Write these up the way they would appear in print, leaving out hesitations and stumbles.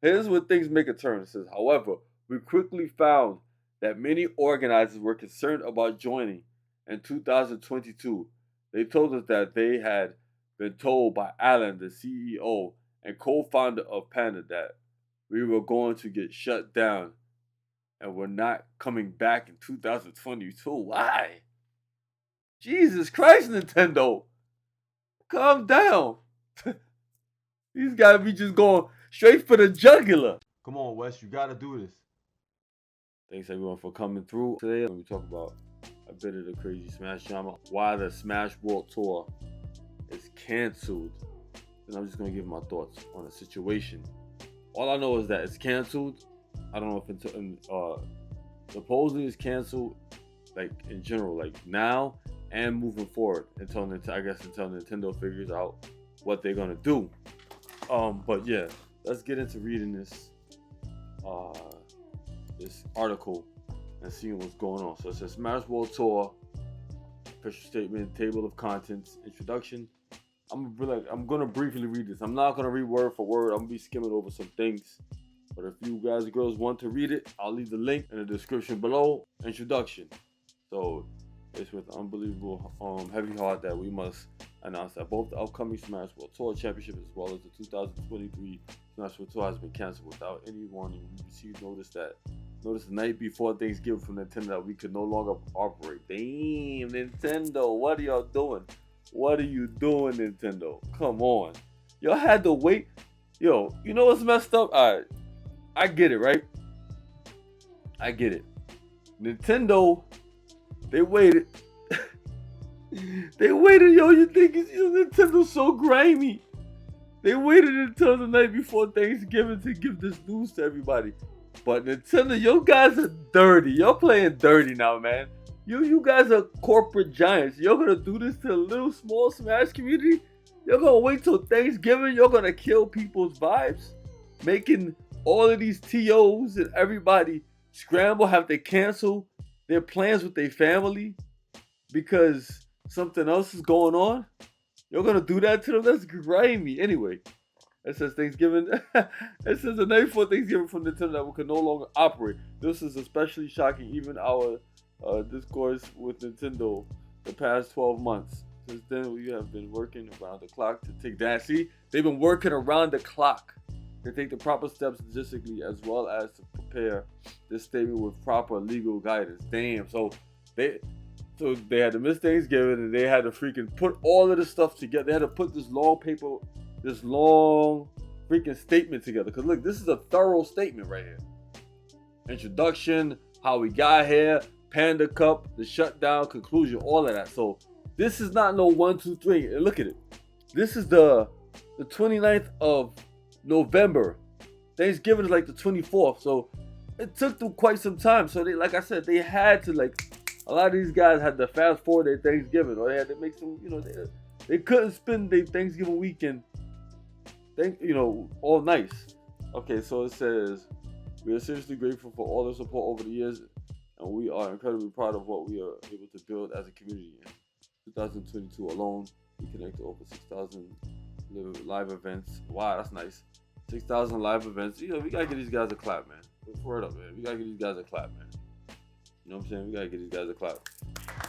Here's where things make a turn. It says, however, we quickly found that many organizers were concerned about joining. In 2022, they told us that they had been told by Alan, the CEO and co-founder of Panda, that we were going to get shut down and we're not coming back in 2022. Why? Jesus Christ, Nintendo. Calm down. These guys be just going straight for the jugular. Come on, Wes, you gotta do this. Thanks everyone for coming through today. Let me talk about a bit of the crazy Smash drama. Why the Smash World Tour is canceled. And I'm just gonna give my thoughts on the situation. All I know is that it's canceled. I don't know if it's supposedly it's canceled, like in general, like now and moving forward until Nintendo figures out what they're gonna do. But yeah, let's get into reading uh this article and seeing what's going on. So it says Smash World Tour, official statement, table of contents, introduction. I'm gonna briefly read this. I'm not gonna read word for word. I'm gonna be skimming over some things. But if you guys and girls want to read it, I'll leave the link in the description below. Introduction. So it's with unbelievable heavy heart that we must announce that both the upcoming Smash World Tour Championship as well as the 2023 Smash World Tour has been canceled without any warning. We received notice the night before Thanksgiving from Nintendo that we could no longer operate. Damn, Nintendo, what are y'all doing? What are you doing, Nintendo? Come on. Y'all had to wait. Yo, you know what's messed up? Alright, I get it, right? I get it. Nintendo, they waited. They waited, yo. You think Nintendo's so grimy? They waited until the night before Thanksgiving to give this news to everybody. But Nintendo, you guys are dirty. You're playing dirty now, man. You guys are corporate giants. You're gonna do this to the little small Smash community? You're gonna wait till Thanksgiving? You're gonna kill people's vibes? Making all of these TOs and everybody scramble, have to cancel their plans with their family because something else is going on? You're gonna do that to them? That's grimy. Anyway, it says Thanksgiving. It says the night before Thanksgiving from Nintendo that we can no longer operate. This is especially shocking. Even our discourse with Nintendo the past 12 months. Since then, we have been working around the clock to take that. See, they've been working around the clock to take the proper steps logistically as well as to prepare this statement with proper legal guidance. Damn. So they had to miss Thanksgiving and they had to freaking put all of this stuff together. They had to put this long freaking statement together. Because look, this is a thorough statement right here. Introduction, how we got here, Panda Cup, the shutdown, conclusion, all of that. So this is not no 1, 2, 3. And look at it. This is the 29th of November. Thanksgiving is like the 24th. So it took them quite some time. So they, like I said, they had to a lot of these guys had to fast forward their Thanksgiving, or they had to make some, they couldn't spend their Thanksgiving weekend, all nice. Okay, so it says, we are seriously grateful for all the support over the years, and we are incredibly proud of what we are able to build as a community. In 2022 alone, we connected over 6,000 live events. Wow, that's nice. 6,000 live events. We gotta give these guys a clap, man. Word up, man. We gotta give these guys a clap, man. You know what I'm saying? We gotta give these guys a clap.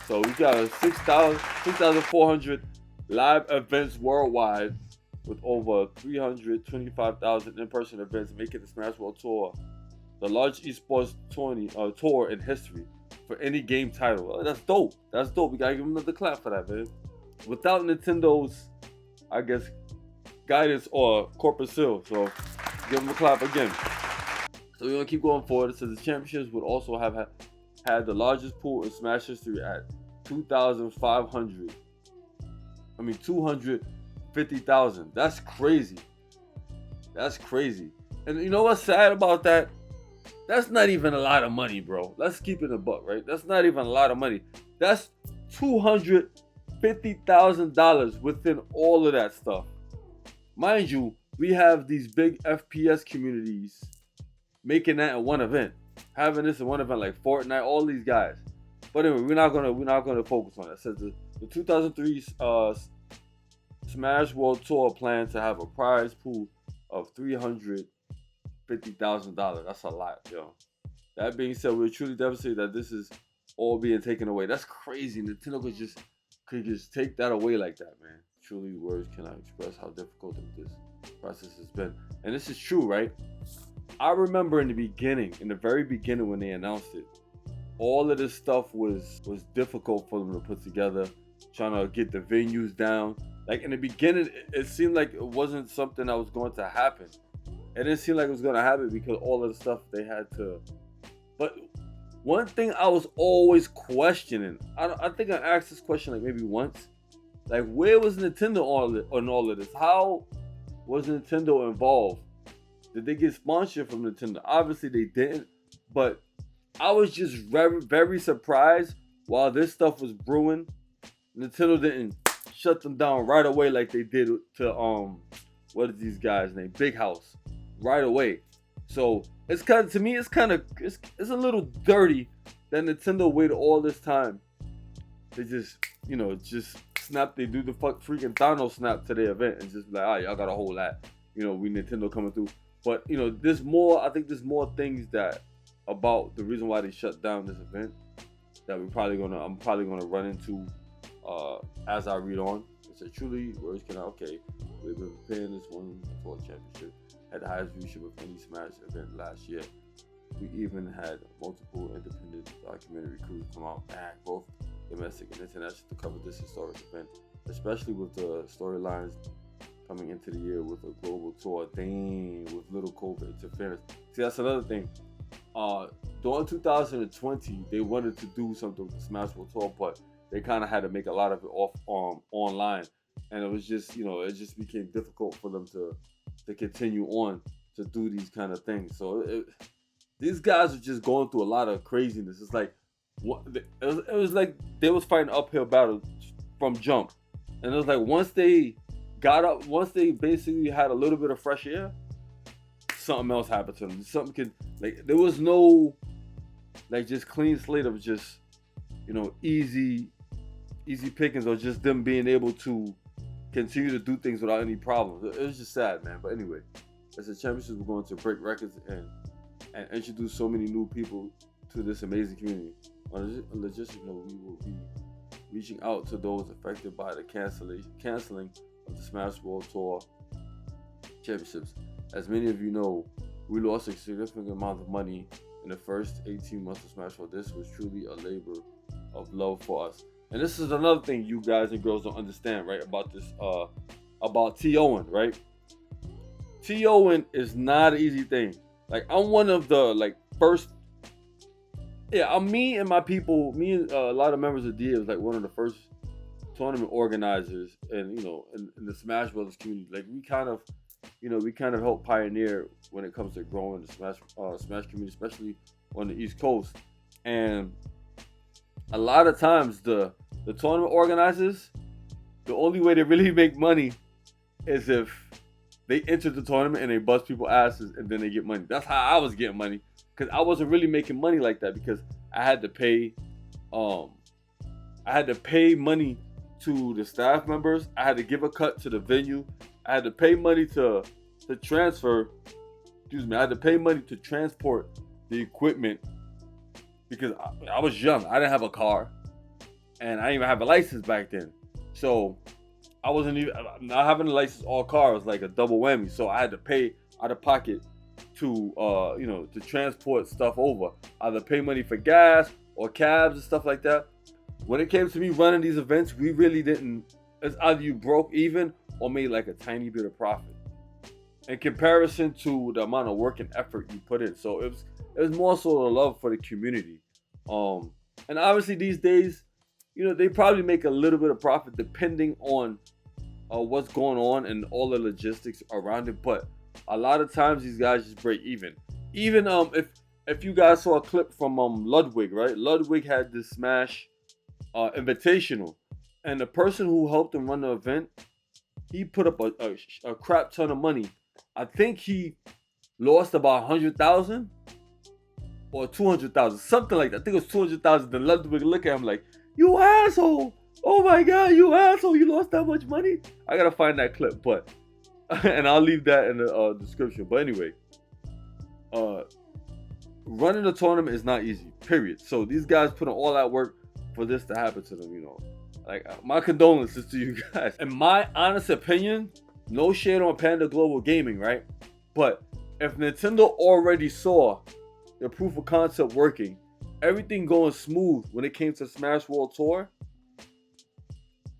So we got 6,400 live events worldwide with over 325,000 in-person events, making the Smash World Tour the largest esports tour in history for any game title. Oh, that's dope. That's dope. We gotta give them another clap for that, man. Without Nintendo's, I guess, guidance or corporate seal. So give them a clap again. So we're gonna keep going forward. It says the championships would also have had the largest pool in Smash history at 250,000. That's crazy. That's crazy. And you know what's sad about that? That's not even a lot of money, bro. Let's keep it a buck, right? That's not even a lot of money. That's $250,000 within all of that stuff. Mind you, we have these big FPS communities making that in one event, having this in one event like Fortnite, all these guys. But anyway, we're not gonna focus on that. It says the 2003 Smash World Tour plans to have a prize pool of $50,000. That's a lot, yo. That being said, we're truly devastated that this is all being taken away. That's crazy. Nintendo could just take that away like that, man. Truly, words cannot express how difficult this process has been. And this is true, right? I remember in the very beginning when they announced it, all of this stuff was difficult for them to put together, trying to get the venues down. Like in the beginning, it seemed like it wasn't something that was going to happen. It didn't seem like it was going to happen because all of the stuff they had to. But one thing I was always questioning, I think I asked this question like maybe once, like where was Nintendo on all of this? How was Nintendo involved? Did they get sponsorship from Nintendo? Obviously they didn't, but I was just very, very surprised while this stuff was brewing, Nintendo didn't shut them down right away like they did to what is these guys' name? Big House, right away. So it's kind of, to me, it's a little dirty that Nintendo waited all this time. They just snap. They do the freaking Thanos snap to their event and just be like, all right, y'all gotta hold that. We Nintendo coming through. But there's more. I think there's more things that about the reason why they shut down this event that I'm probably gonna run into as I read on. It's a truly words cannot. Okay, we've been preparing this one for a championship. Had the highest viewership of any Smash event last year. We even had multiple independent documentary crews come out, both domestic and international, to cover this historic event, especially with the storylines coming into the year with a global tour. Dang, with little COVID interference. See, that's another thing. During 2020, they wanted to do something with the Smash Bros. Tour, but they kind of had to make a lot of it off online, and it was just it just became difficult for them to continue on to do these kind of things. So these guys are just going through a lot of craziness. It's like it was like they was fighting uphill battle from jump, and it was like once they basically had a little bit of fresh air, something else happened to them. There was no just clean slate of just easy pickings, or just them being able to continue to do things without any problems. It was just sad, man. But anyway, as a championship, we're going to break records and introduce so many new people to this amazing community. On a logistic note, we will be reaching out to those affected by the canceling of the Smash World Tour Championships. As many of you know, we lost a significant amount of money in the first 18 months of Smash World. This was truly a labor of love for us. And this is another thing you guys and girls don't understand, right? About this, about T. Owen, right? T. Owen is not an easy thing. Like, I'm one of the first. Yeah, me and my people, a lot of members of DA was like one of the first tournament organizers, and in the Smash Brothers community. Like, we kind of help pioneer when it comes to growing the Smash community, especially on the East Coast. And a lot of times the tournament organizers, the only way they really make money is if they enter the tournament and they bust people's asses and then they get money. That's how I was getting money, because I wasn't really making money like that, because I had to pay money to the staff members. I had to give a cut to the venue. I had to pay money to transfer. I had to pay money to transport the equipment, because I was young. I didn't have a car, and I didn't even have a license back then. So I wasn't even not having a license. All car was like a double whammy. So I had to pay out of pocket to to transport stuff over. Either pay money for gas or cabs and stuff like that. When it came to me running these events, we really didn't. It's either you broke even or made like a tiny bit of profit in comparison to the amount of work and effort you put in. So it was more so the love for the community. And obviously these days, they probably make a little bit of profit depending on what's going on and all the logistics around it. But a lot of times these guys just break even. Even if you guys saw a clip from Ludwig, right? Ludwig had this Smash Invitational, and the person who helped him run the event, he put up a crap ton of money. I think he lost about 100,000 or 200,000, something like that. I think it was 200,000. Then Ludwig look at him like, "You asshole! Oh my God, you asshole! You lost that much money?" I gotta find that clip, but and I'll leave that in the description. But anyway, running a tournament is not easy, period. So these guys put in all that work for this to happen to them, Like, my condolences to you guys. In my honest opinion, no shade on Panda Global Gaming, right? But if Nintendo already saw the proof of concept working, everything going smooth when it came to Smash World Tour,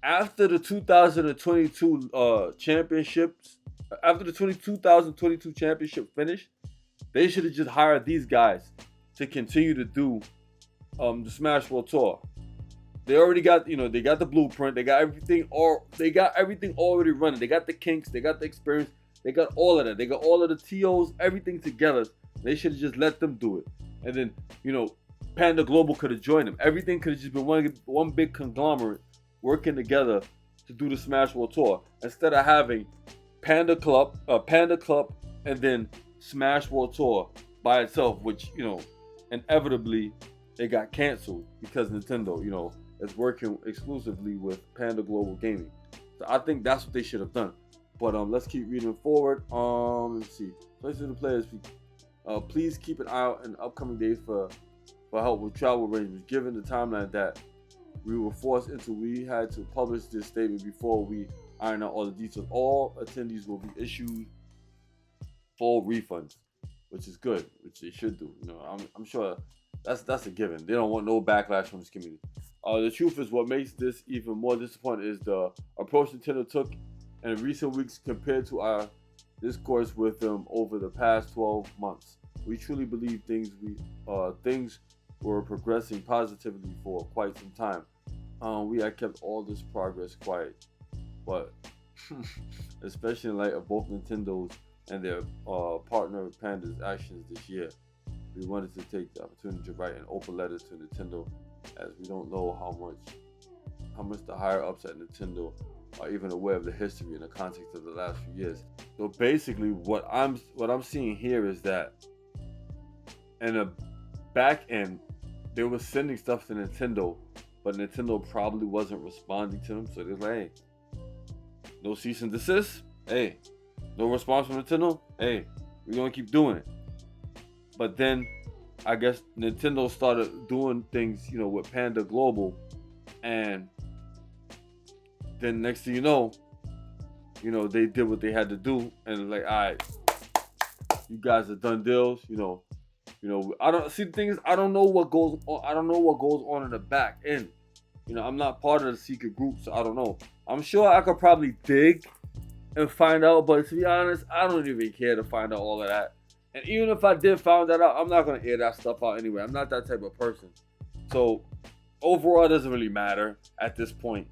after the 2022 championships, after the 2022 championship finished, they should have just hired these guys to continue to do the Smash World Tour. They already got, they got the blueprint, they got everything already running. They got the kinks, they got the experience, they got all of that. They got all of the TOs, everything together. They should have just let them do it. And then, Panda Global could have joined them. Everything could have just been one big conglomerate working together to do the Smash World Tour, instead of having Panda Club, and then Smash World Tour by itself, which, inevitably it got canceled because Nintendo, is working exclusively with Panda Global Gaming. So I think that's what they should have done. But let's keep reading forward. Let's see. Places to the players. Please keep an eye out in the upcoming days for help with travel arrangements. Given the timeline that we were forced into, we had to publish this statement before we iron out all the details. All attendees will be issued full refunds, which is good, which they should do. I'm sure that's a given. They don't want no backlash from this community. The truth is, what makes this even more disappointing is the approach Nintendo took in recent weeks compared to our discourse with them over the past 12 months. We truly believe things were progressing positively for quite some time. We had kept all this progress quiet, but especially in light of both Nintendo's and their partner Panda's actions this year, we wanted to take the opportunity to write an open letter to Nintendo, as we don't know how much the higher ups at Nintendo are even aware of the history in the context of the last few years. So basically, what I'm seeing here is that in the back end, they were sending stuff to Nintendo, but Nintendo probably wasn't responding to them. So they're like, hey, no cease and desist. Hey, no response from Nintendo. Hey, we're gonna keep doing it. But then, I guess Nintendo started doing things, with Panda Global, and then next thing you know, they did what they had to do, and like, all right, you guys have done deals, I don't see. The thing is, I don't know what goes on. I don't know what goes on in the back end. I'm not part of the secret group, so I don't know. I'm sure I could probably dig and find out, but to be honest, I don't even care to find out all of that. And even if I did find that out, I'm not gonna air that stuff out anyway. I'm not that type of person. So overall, it doesn't really matter at this point.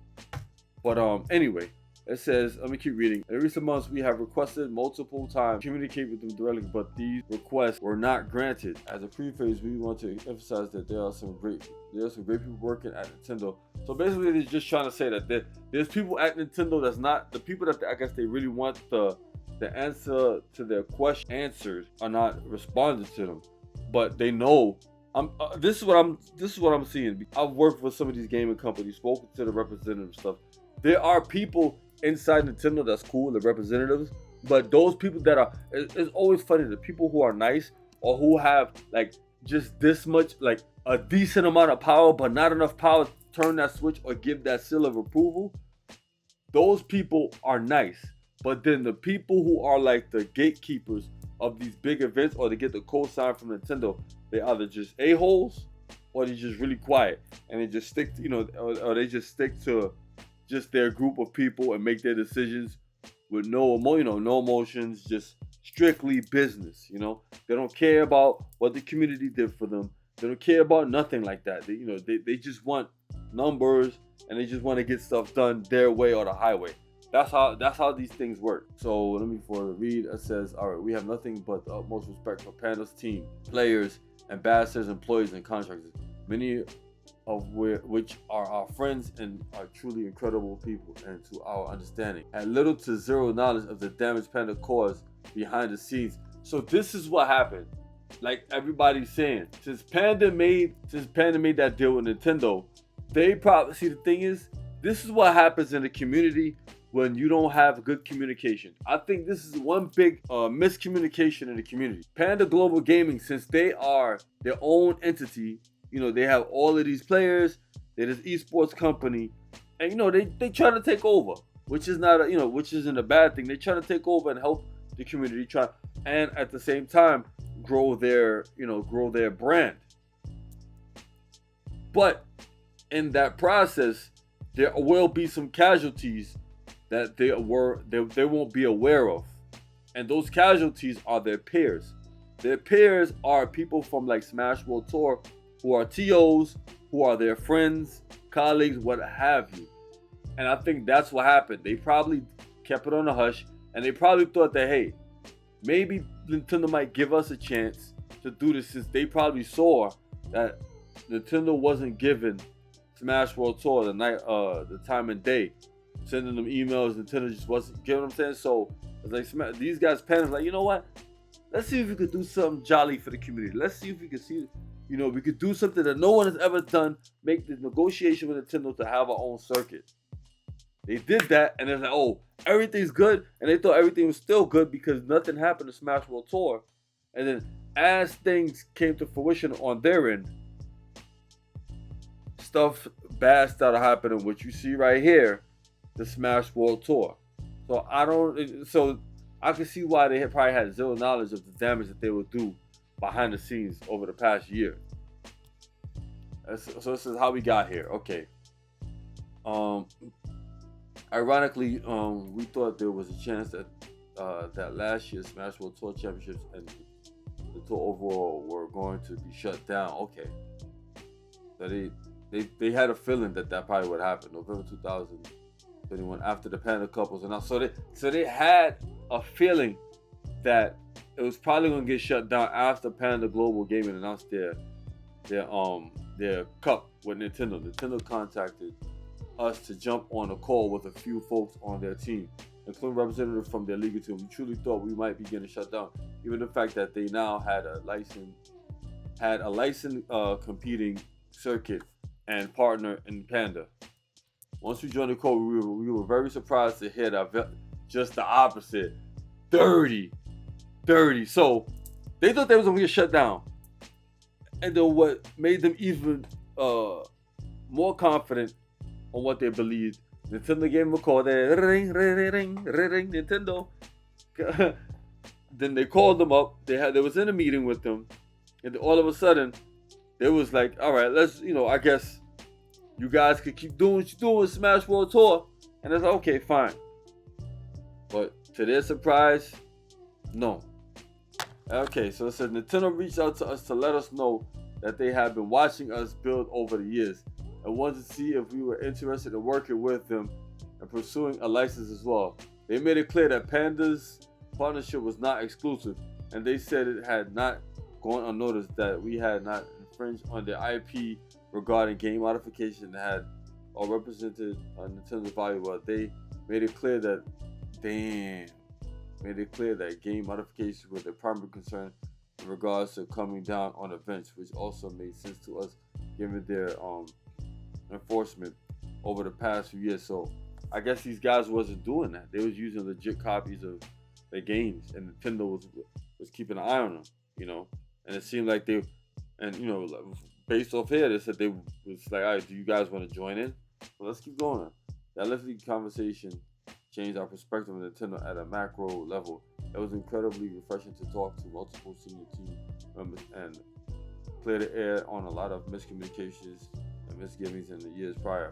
But anyway, it says, let me keep reading. In recent months, we have requested multiple times to communicate with them directly, but these requests were not granted. As a preface, we want to emphasize that there are some great people working at Nintendo. So basically, they're just trying to say that there's people at Nintendo that's not the people that I guess they really want the answer to their question answered are not responding to them, but they know. This is what I'm seeing. I've worked with some of these gaming companies, spoken to the representative stuff. There are people inside Nintendo that's cool, the representatives, but those people that are, it's always funny, the people who are nice or who have like just this much, like a decent amount of power, but not enough power to turn that switch or give that seal of approval. Those people are nice. But then the people who are like the gatekeepers of these big events, or they get the co-sign from Nintendo, they either just a-holes or they just really quiet, and they just stick to, or they just stick to just their group of people and make their decisions with no emotions, just strictly business. They don't care about what the community did for them. They don't care about nothing like that. They just want numbers, and they just want to get stuff done their way or the highway. That's how these things work. So let me read. It says, all right, we have nothing but the utmost respect for Panda's team, players, ambassadors, employees, and contractors, many of which are our friends and are truly incredible people, and to our understanding, had little to zero knowledge of the damage Panda caused behind the scenes. So this is what happened. Like everybody's saying, since Panda made that deal with Nintendo, they probably, see, the thing is, this is what happens in the community when you don't have good communication. I think this is one big miscommunication in the community. Panda Global Gaming, since they are their own entity, they have all of these players, they're this esports company, and they try to take over, which is not which isn't a bad thing. They try to take over and help the community, and at the same time grow their brand. But in that process, there will be some casualties that they won't be aware of, and those casualties are their peers. Their peers are people from like Smash World Tour who are TOs, who are their friends, colleagues, what have you. And I think that's what happened. They probably kept it on the hush, and they probably thought that, hey, maybe Nintendo might give us a chance to do this, since they probably saw that Nintendo wasn't giving Smash World Tour the time and day, sending them emails. Nintendo just wasn't, you know what I'm saying? So it's like these guys panicked, like, you know what? Let's see if we could do something jolly for the community. Let's see if we could we could do something that no one has ever done. Make the negotiation with Nintendo to have our own circuit. They did that, and they're like, oh, everything's good, and they thought everything was still good because nothing happened to Smash World Tour. And then as things came to fruition on their end, stuff bad started happening, which you see right here, the Smash World Tour. So I can see why they probably had zero knowledge of the damage that they would do behind the scenes over the past year. So this is how we got here. Okay. Ironically, we thought there was a chance that that last year's Smash World Tour Championships and the tour overall were going to be shut down. Okay. So they had a feeling that probably would happen November 2021 after the Panda Cup was announced. So they had a feeling that it was probably going to get shut down after Panda Global Gaming announced their cup with Nintendo. Nintendo contacted us to jump on a call with a few folks on their team, including representatives from their league team. We truly thought we might be getting shut down, given the fact that they now had a licensed competing circuit and partner in Panda. Once we joined the call, we were very surprised to hear that just the opposite. Dirty. So they thought they was gonna get shut down. And then what made them even more confident on what they believed, Nintendo gave them a call. Ring, Nintendo. Then they called them up. They was in a meeting with them, and then all of a sudden, they was like, all right, let's, I guess you guys could keep doing what you're doing with Smash World Tour. And it's like, okay, fine. But to their surprise, no. Okay, so it said Nintendo reached out to us to let us know that they have been watching us build over the years and wanted to see if we were interested in working with them and pursuing a license as well. They made it clear that Panda's partnership was not exclusive, and they said it had not gone unnoticed that we had not infringed on their IP regarding game modification that had or represented Nintendo's value. But they made it clear that game modifications were their primary concern in regards to coming down on events, which also made sense to us given their enforcement over the past few years. So I guess these guys wasn't doing that. They was using legit copies of their games, and Nintendo was keeping an eye on them, And it seemed like based off here, they said they was like, all right, do you guys want to join in? Well, let's keep going. That lengthy conversation changed our perspective of Nintendo at a macro level. It was incredibly refreshing to talk to multiple senior team members and clear the air on a lot of miscommunications and misgivings in the years prior.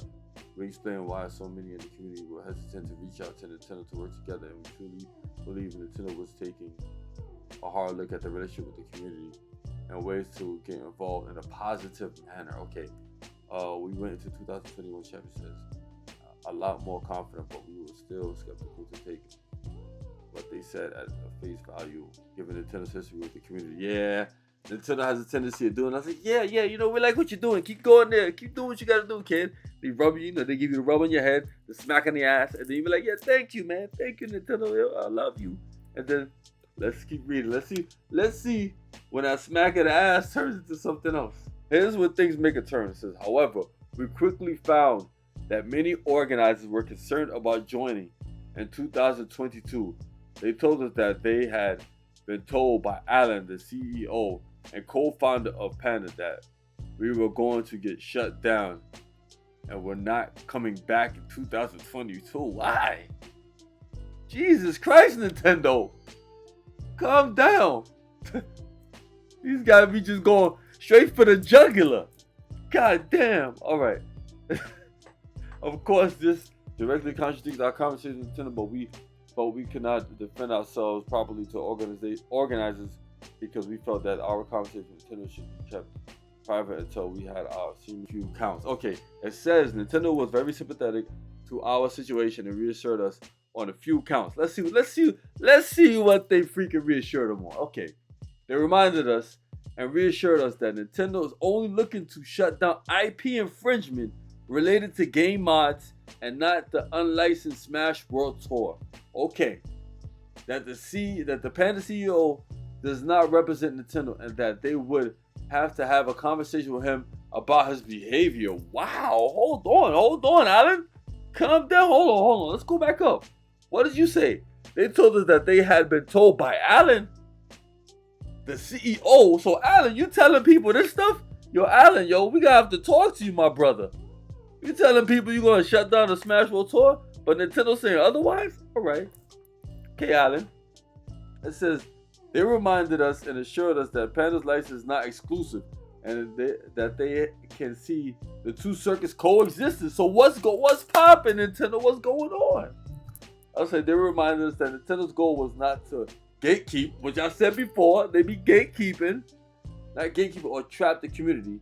We explained why so many in the community were hesitant to reach out to Nintendo to work together, and we truly believe Nintendo was taking a hard look at the relationship with the community and ways to get involved in a positive manner. Okay, we went into 2021 championships a lot more confident, but we were still skeptical to take what they said at face value, given Nintendo's history with the community. Yeah, Nintendo has a tendency of doing. I was like, yeah, we like what you're doing. Keep going there. Keep doing what you gotta do, kid. They rub you, they give you the rub on your head, the smack on the ass, and then you be like, yeah, thank you, man. Thank you, Nintendo. I love you. And then let's keep reading. Let's see when that smack of the ass turns into something else. Here's where things make a turn. It says, however, we quickly found that many organizers were concerned about joining in 2022. They told us that they had been told by Alan, the CEO and co-founder of Panda, that we were going to get shut down and we're not coming back in 2022. Why? Jesus Christ, Nintendo. Calm down. These guys be just going straight for the jugular. God damn. Alright. Of course, this directly contradicts our conversation with Nintendo, but we cannot defend ourselves properly to organizers because we felt that our conversation with Nintendo should be kept private until we had our few counts. Okay, it says Nintendo was very sympathetic to our situation and reassured us on a few counts. Let's see what they freaking reassured them on. Okay, they reminded us and reassured us that Nintendo is only looking to shut down IP infringement related to game mods and not the unlicensed Smash World Tour. Okay, that the Panda CEO does not represent Nintendo and that they would have to have a conversation with him about his behavior. Wow, hold on, Alan. Calm down, hold on. Let's go back up. What did you say? They told us that they had been told by Alan, the CEO. So Alan, you telling people this stuff? Yo, Alan, we gotta have to talk to you, my brother. You telling people you're gonna shut down the Smash World Tour, but Nintendo saying otherwise? Alright. Okay, Alan. It says they reminded us and assured us that Panda's license is not exclusive and that they can see the two circuits coexisting. So what's popping, Nintendo? What's going on? I'll say they reminded us that Nintendo's goal was not to gatekeep, which I said before, they be gatekeeping, not gatekeep or trap the community,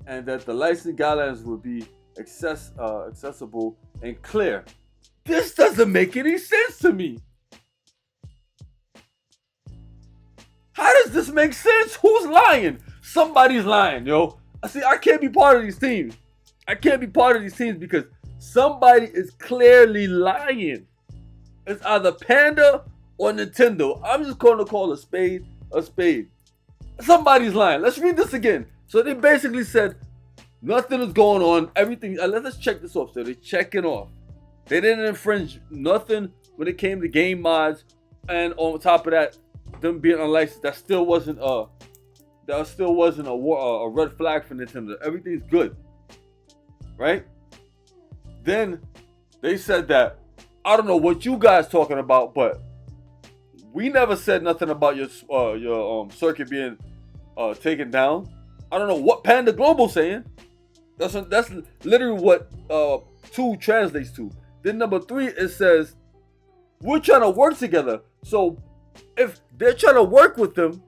and that the license guidelines would be accessible and clear. This doesn't make any sense to me. How does this make sense? Who's lying? Somebody's lying, yo. See, I can't be part of these teams. Because somebody is clearly lying. It's either Panda or Nintendo. I'm just going to call a spade a spade. Somebody's lying. Let's read this again. So they basically said nothing is going on. Everything. Let's check this off. So they're checking off. They didn't infringe nothing when it came to game mods, and on top of that, them being unlicensed, that still wasn't a red flag for Nintendo. Everything's good, right? Then they said that I don't know what you guys talking about, but we never said nothing about your circuit being taken down. I don't know what Panda Global saying. That's literally what 2 translates to. Then number 3, it says we're trying to work together. So if they're trying to work with them,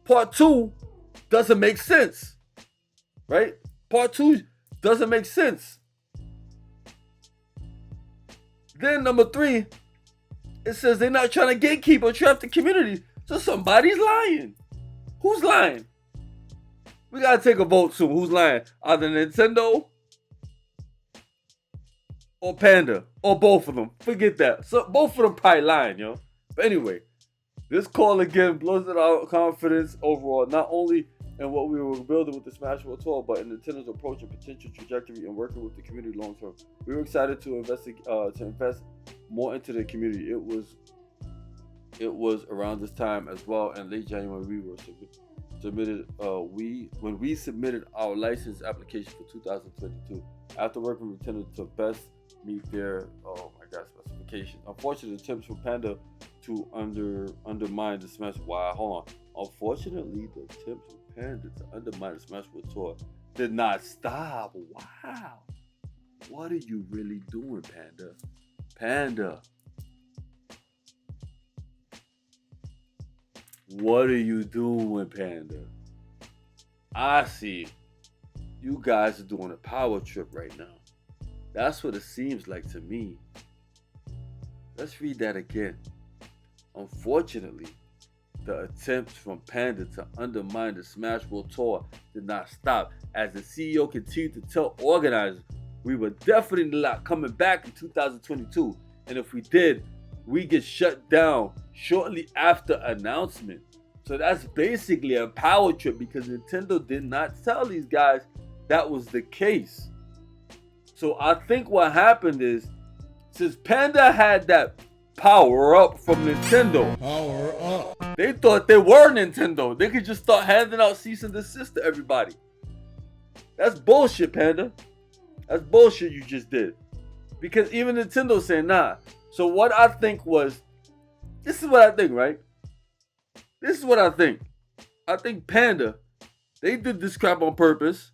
part 2 doesn't make sense, right? Part 2 doesn't make sense. Then number 3, it says they're not trying to gatekeep or trap the community. So somebody's lying. Who's lying? We gotta take a vote soon. Who's lying? Either Nintendo or Panda or both of them. Forget that. So both of them probably lying, yo. But anyway, this call again blows our confidence overall, not only in what we were building with the Smash World Tour, but in Nintendo's approach and potential trajectory and working with the community long term. We were excited to invest more into the community. It was around this time as well, in late January we were when we submitted our license application for 2022 after working with Nintendo to best meet their specifications. Unfortunately, attempts from Panda to undermine the Smash. Wow, hold on. Unfortunately, the attempts from Panda to undermine the Smash World Tour did not stop. Wow, what are you really doing, Panda? Panda, what are you doing, Panda? I see you guys are doing a power trip right now. That's what it seems like to me. Let's read that again. Unfortunately, the attempts from Panda to undermine the Smash World Tour did not stop, as the CEO continued to tell organizers we were definitely not coming back in 2022, and if we did, we get shut down shortly after announcement. So that's basically a power trip because Nintendo did not tell these guys that was the case. So I think what happened is since Panda had that power up from Nintendo, they thought they were Nintendo. They could just start handing out cease and desist to everybody. That's bullshit, Panda. That's bullshit you just did. Because even Nintendo saying nah. So what I think was, this is what I think, right? This is what I think. I think Panda, they did this crap on purpose,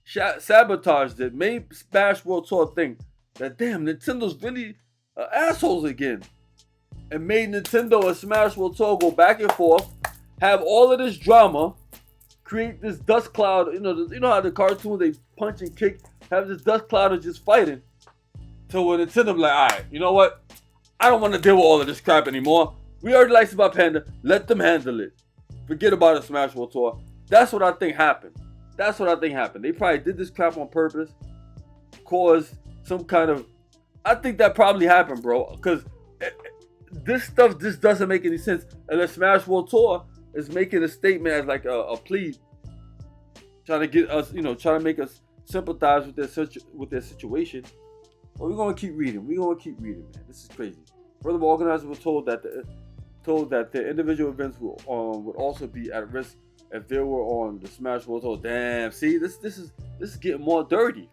sabotaged it, made Smash World Tour think that damn, Nintendo's really assholes again. And made Nintendo and Smash World Tour go back and forth, have all of this drama, create this dust cloud. You know how the cartoon they punch and kick, have this dust cloud of just fighting. So when Nintendo be like, all right, you know what? I don't want to deal with all of this crap anymore. We already liked about Panda. Let them handle it. Forget about the Smash World Tour. That's what I think happened. That's what I think happened. They probably did this crap on purpose, caused some kind of. I think that probably happened, bro. Because this stuff just doesn't make any sense unless Smash World Tour is making a statement as like a plea, trying to get us, trying to make us sympathize with their situation. But we're gonna keep reading. Man. This is crazy. Furthermore, organizers were told that the individual events would also be at risk if they were on the Smash World Tour. Damn, see, this is getting more dirty.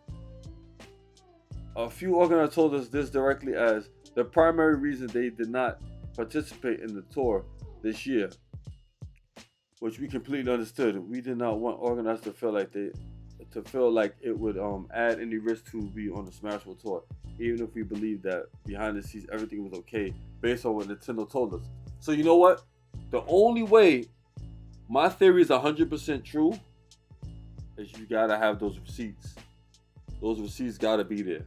A few organizers told us this directly as the primary reason they did not participate in the tour this year, which we completely understood. We did not want organizers to feel like it would add any risk to be on the Smash World Tour, even if we believed that behind the scenes everything was okay based on what Nintendo told us. So you know what? The only way my theory is 100% true is you gotta have those receipts. Those receipts gotta be there.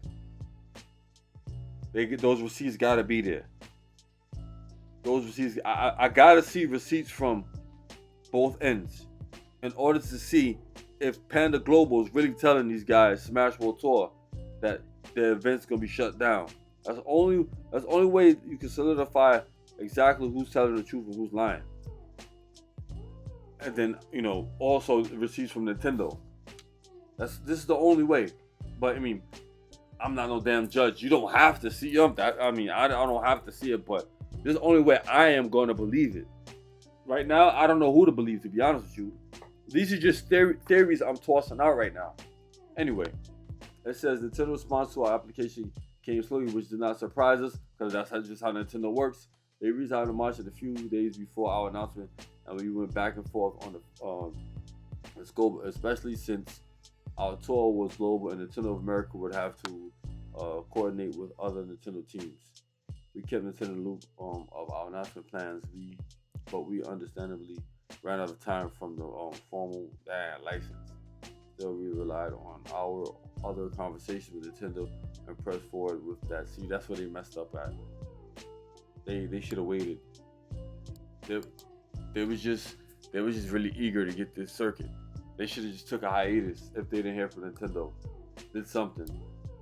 Those receipts gotta be there. Those receipts, I gotta see receipts from both ends in order to see if Panda Global is really telling these guys, Smash World Tour, that the event's gonna be shut down. That's the only way you can solidify exactly who's telling the truth and who's lying. And then, also receipts from Nintendo. This is the only way. But I mean, I'm not no damn judge. You don't have to see them. I don't have to see it, but this is the only way I am going to believe it. Right now, I don't know who to believe, to be honest with you. These are just theories I'm tossing out right now. Anyway, it says Nintendo response to our application came slowly, which did not surprise us because that's just how Nintendo works. They resigned in March a few days before our announcement, and we went back and forth on the scope, especially since our tour was global and Nintendo of America would have to coordinate with other Nintendo teams. We kept Nintendo in the loop of our announcement plans, but we understandably ran out of time from the formal license. Still, we relied on our other conversations with Nintendo and pressed forward with that. See, that's where they messed up at. They should have waited. They was just really eager to get this circuit. They should have just took a hiatus if they didn't hear from Nintendo. Did something.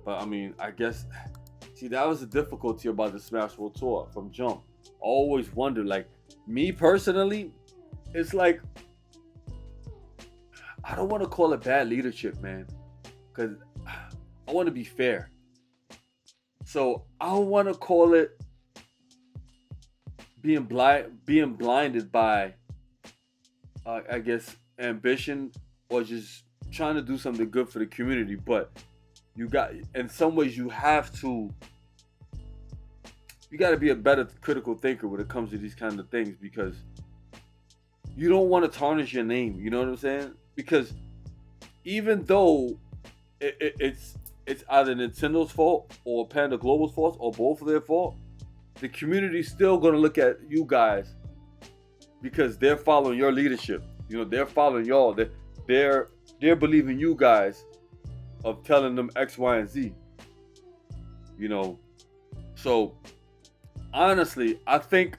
But I mean, I guess, see, that was the difficulty about the Smash World Tour from jump. I always wondered, like, me personally, it's like, I don't want to call it bad leadership, man. Because I want to be fair. So I don't want to call it being blinded by, I guess, ambition or just trying to do something good for the community. But in some ways, you got to be a better critical thinker when it comes to these kind of things, because you don't want to tarnish your name. You know what I'm saying? Because even though it's either Nintendo's fault or Panda Global's fault or both of their fault, the community's still going to look at you guys because they're following your leadership. They're following y'all. They're believing you guys of telling them X, Y, and Z. So honestly, I think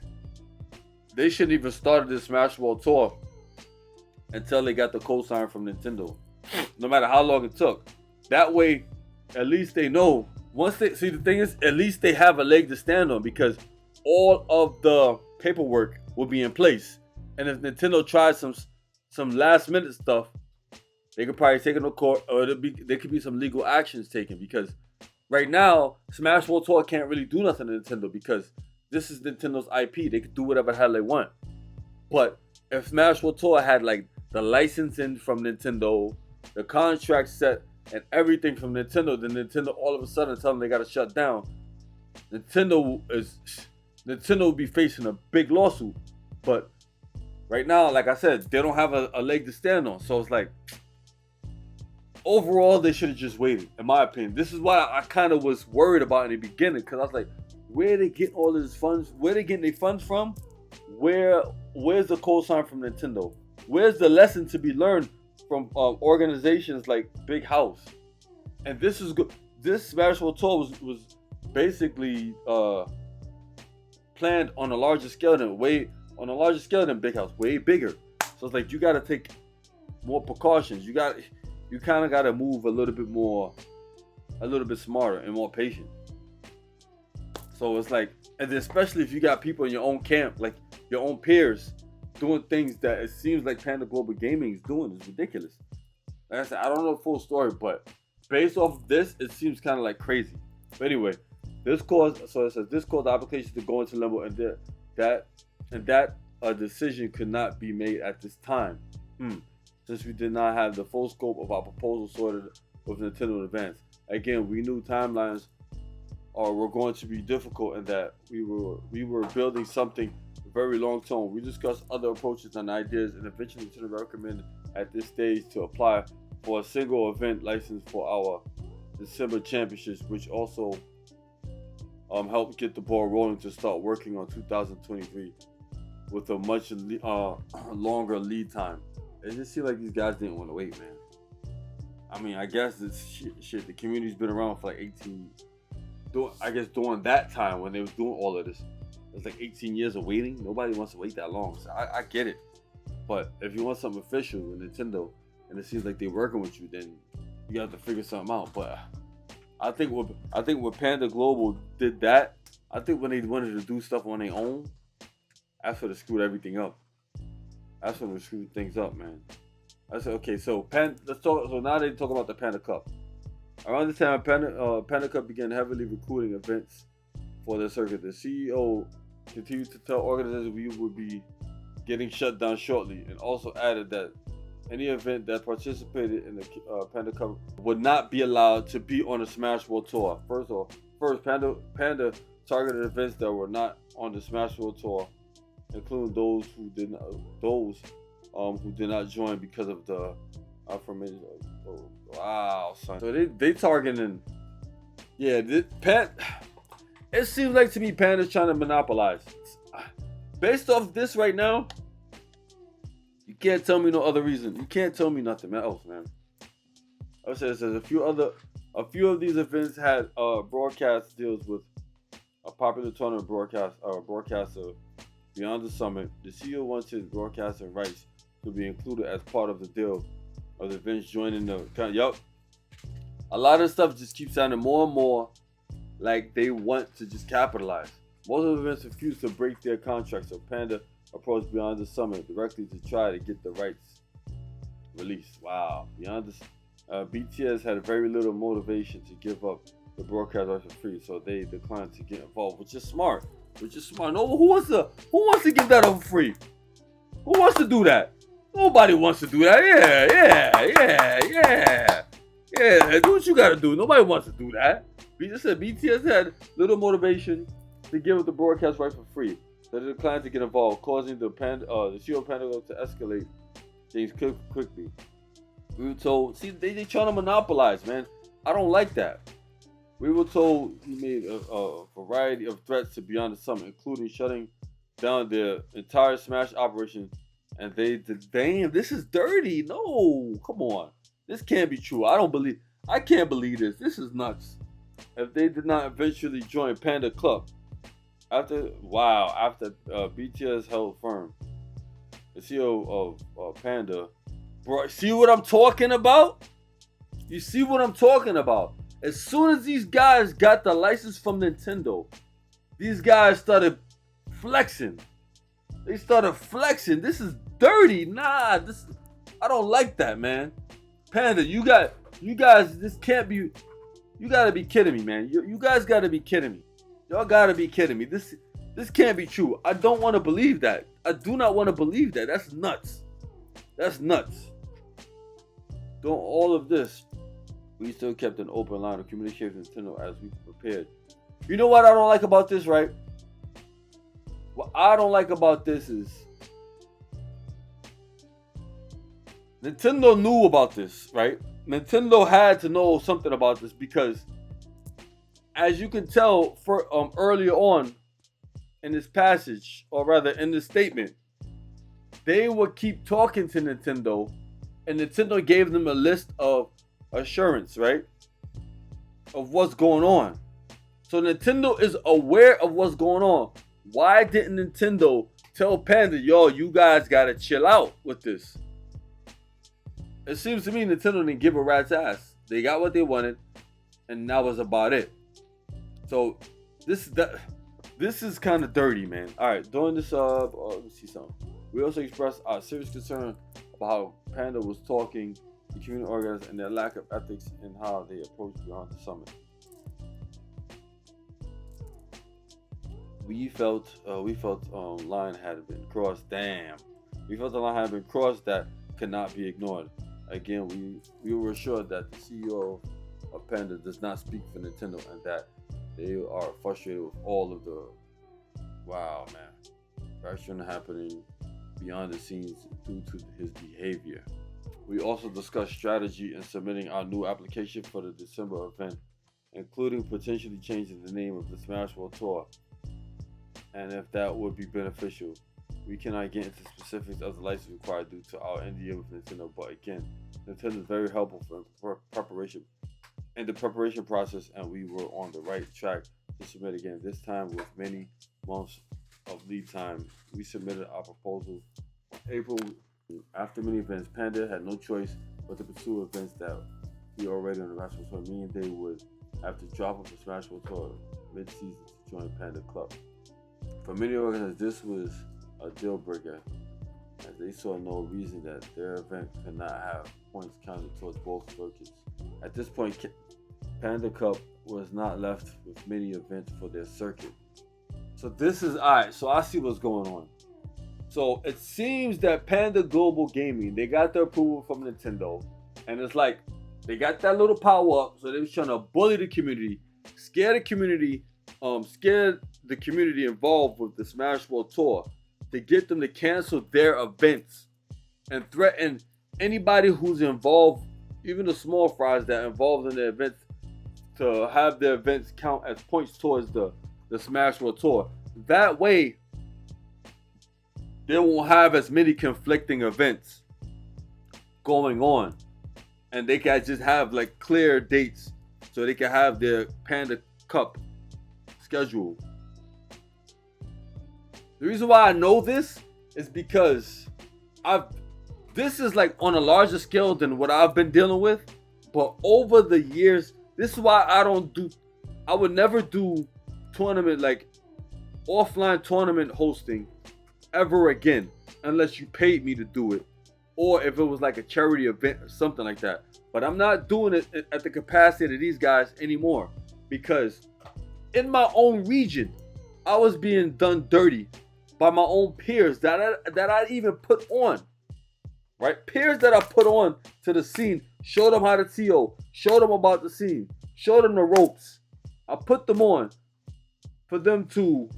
they shouldn't even started this Smash World Tour until they got the cosign from Nintendo. No matter how long it took. That way, at least they know. The thing is, at least they have a leg to stand on, because all of the paperwork will be in place. And if Nintendo tries some last minute stuff, they could probably take it to court, or there could be some legal actions taken, because right now, Smash World Tour can't really do nothing to Nintendo because this is Nintendo's IP. They can do whatever the hell they want. But if Smash World Tour had like the licensing from Nintendo, the contract set, and everything from Nintendo, then Nintendo all of a sudden tell them they gotta shut down. Nintendo will be facing a big lawsuit. But right now, like I said, they don't have a leg to stand on. So it's like, overall, they should have just waited, in my opinion. This is why I kind of was worried about in the beginning, because I was like, where are they getting all this funds? Where are they getting their funds from? Where's the cosign from Nintendo? Where's the lesson to be learned from organizations like Big House? And this is good. This Smash World Tour was basically planned on a larger scale than Big House, way bigger. So it's like you got to take more precautions. You kind of got to move a little bit smarter and more patient. So it's like, and especially if you got people in your own camp, like your own peers, doing things that it seems like Panda Global Gaming is doing is ridiculous. Like I said, I don't know the full story, but based off of this, it seems kind of like crazy. But anyway, this caused the application to go into limbo, and that a decision could not be made at this time, since we did not have the full scope of our proposal sorted with Nintendo in advance. Again, we knew timelines were going to be difficult, and that we were building something very long term. We discussed other approaches and ideas, and eventually Nintendo recommended at this stage to apply for a single event license for our December championships, which also helped get the ball rolling to start working on 2023 with a much longer lead time. It just seemed like these guys didn't want to wait, man. I mean, I guess this shit. The community's been around for like 18. I guess during that time when they was doing all of this, it's like 18 years of waiting. Nobody wants to wait that long. So I get it. But if you want something official with Nintendo, and it seems like they're working with you, then you have to figure something out. But I think when Panda Global did that, I think when they wanted to do stuff on their own, that's what screwed everything up. That's what screwed things up, man. I said, okay, so let's talk. So now they talk about the Panda Cup. Around this time, Panda Cup began heavily recruiting events for the circuit. The CEO continued to tell organizers we would be getting shut down shortly, and also added that any event that participated in the Panda Cup would not be allowed to be on the Smash World Tour. First, Panda targeted events that were not on the Smash World Tour, including those who did not join because of the aforementioned. Wow, son. So they targeting. Yeah, it seems like to me Panda's trying to monopolize. Based off this right now, you can't tell me no other reason. You can't tell me nothing else, man. I would say there's a few of these events had broadcast deals with a popular tournament broadcaster Beyond the Summit. The CEO wants his broadcasting rights to be included as part of the deal of the events joining the. A lot of stuff just keeps sounding more and more like they want to just capitalize. Most of the events refuse to break their contracts, so Panda approached Beyond the Summit directly to try to get the rights released. Wow. BTS had very little motivation to give up the broadcast rights for free, so they declined to get involved, which is smart. No, who wants to give that up for free? Who wants to do that? Nobody wants to do that. Yeah. Do what you gotta do. Nobody wants to do that. BTS had little motivation to give up the broadcast rights for free, so they declined to get involved, causing the CEO of Panda to escalate things quickly. We were told, see, they trying to monopolize, man. I don't like that. We were told he made a variety of threats to Beyond the Summit, including shutting down their entire Smash operation. And they did. Damn, this is dirty. No, come on. This can't be true. I can't believe this. This is nuts. If they did not eventually join Panda Club, after BTS held firm, the CEO of Panda, bro, see what I'm talking about? You see what I'm talking about? As soon as these guys got the license from Nintendo, these guys started flexing. They started flexing. This is dirty. Nah, I don't like that, man. Panda, you guys, this can't be. You gotta be kidding me, man. You guys gotta be kidding me. Y'all gotta be kidding me. This can't be true. I don't want to believe that. I do not want to believe that. That's nuts. That's nuts. Doing all of this, we still kept an open line of communication with Nintendo as we prepared. You know what I don't like about this, right? What I don't like about this is Nintendo knew about this, right? Nintendo had to know something about this because, as you can tell, for earlier on in this passage, or rather in this statement, they would keep talking to Nintendo, and Nintendo gave them a list of assurance, right, of what's going on. So Nintendo is aware of what's going on. Why didn't Nintendo tell Panda, yo, you guys gotta chill out with this? It seems to me Nintendo didn't give a rat's ass. They got what they wanted, and that was about it. So this is kind of dirty, man. All right, during this let me see something. We also expressed our serious concern about how Panda was talking to community organizers and their lack of ethics in how they approach Beyond the Summit. We felt line had been crossed. Damn, we felt the line had been crossed that cannot be ignored. Again, we were assured that the CEO of Panda does not speak for Nintendo and that they are frustrated with all of the correction happening behind the scenes due to his behavior. We also discussed strategy in submitting our new application for the December event, including potentially changing the name of the Smash World Tour, and if that would be beneficial. We cannot get into specifics of the license required due to our NDA with Nintendo, but again, Nintendo is very helpful for preparation in the preparation process, and we were on the right track to submit again. This time, with many months of lead time, we submitted our proposal in April. After many events, Panda had no choice but to pursue events that we already on the Smash World Tour, meaning they would have to drop off the Smash World Tour mid-season to join Panda Club. For many organizers, this was a deal breaker, as they saw no reason that their event could not have points counted towards both circuits. At this point, Panda Cup was not left with many events for their circuit. So this is alright. So I see what's going on. So it seems that Panda Global Gaming, they got the approval from Nintendo, and it's like they got that little power up. So they was trying to bully the community, scare the community involved with the Smash World Tour, to get them to cancel their events and threaten anybody who's involved, even the small fries that are involved in the events, to have their events count as points towards the Smash World Tour. That way, they won't have as many conflicting events going on, and they can just have like clear dates so they can have their Panda Cup schedule. The reason why I know this is because this is like on a larger scale than what I've been dealing with, but over the years, this is why I would never do tournament, like offline tournament hosting ever again, unless you paid me to do it, or if it was like a charity event or something like that. But I'm not doing it at the capacity of these guys anymore, because in my own region, I was being done dirty by my own peers that I even put on, right? Peers that I put on to the scene, showed them how to TO, showed them about the scene, showed them the ropes. I put them on for them to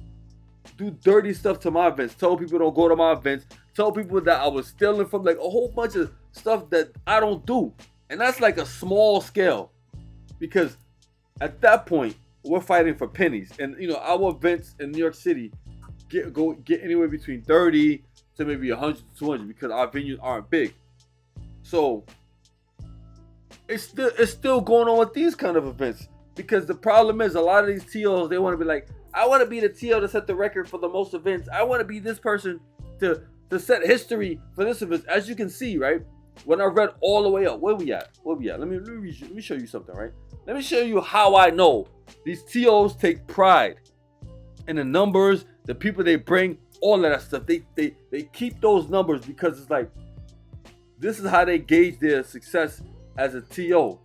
do dirty stuff to my events, tell people don't go to my events, tell people that I was stealing from, like a whole bunch of stuff that I don't do. And that's like a small scale, because at that point, we're fighting for pennies. And our events in New York City get anywhere between 30 to maybe 100 to 200, because our venues aren't big. So it's still going on with these kind of events, because the problem is a lot of these TOs, they want to be like, I want to be the TO to set the record for the most events. I want to be this person to set history for this event. As you can see, right? When I read all the way up, where we at? Let me show you something, right? Let me show you how I know these TOs take pride in the numbers, the people they bring, all of that stuff. They keep those numbers because it's like, this is how they gauge their success as a TO.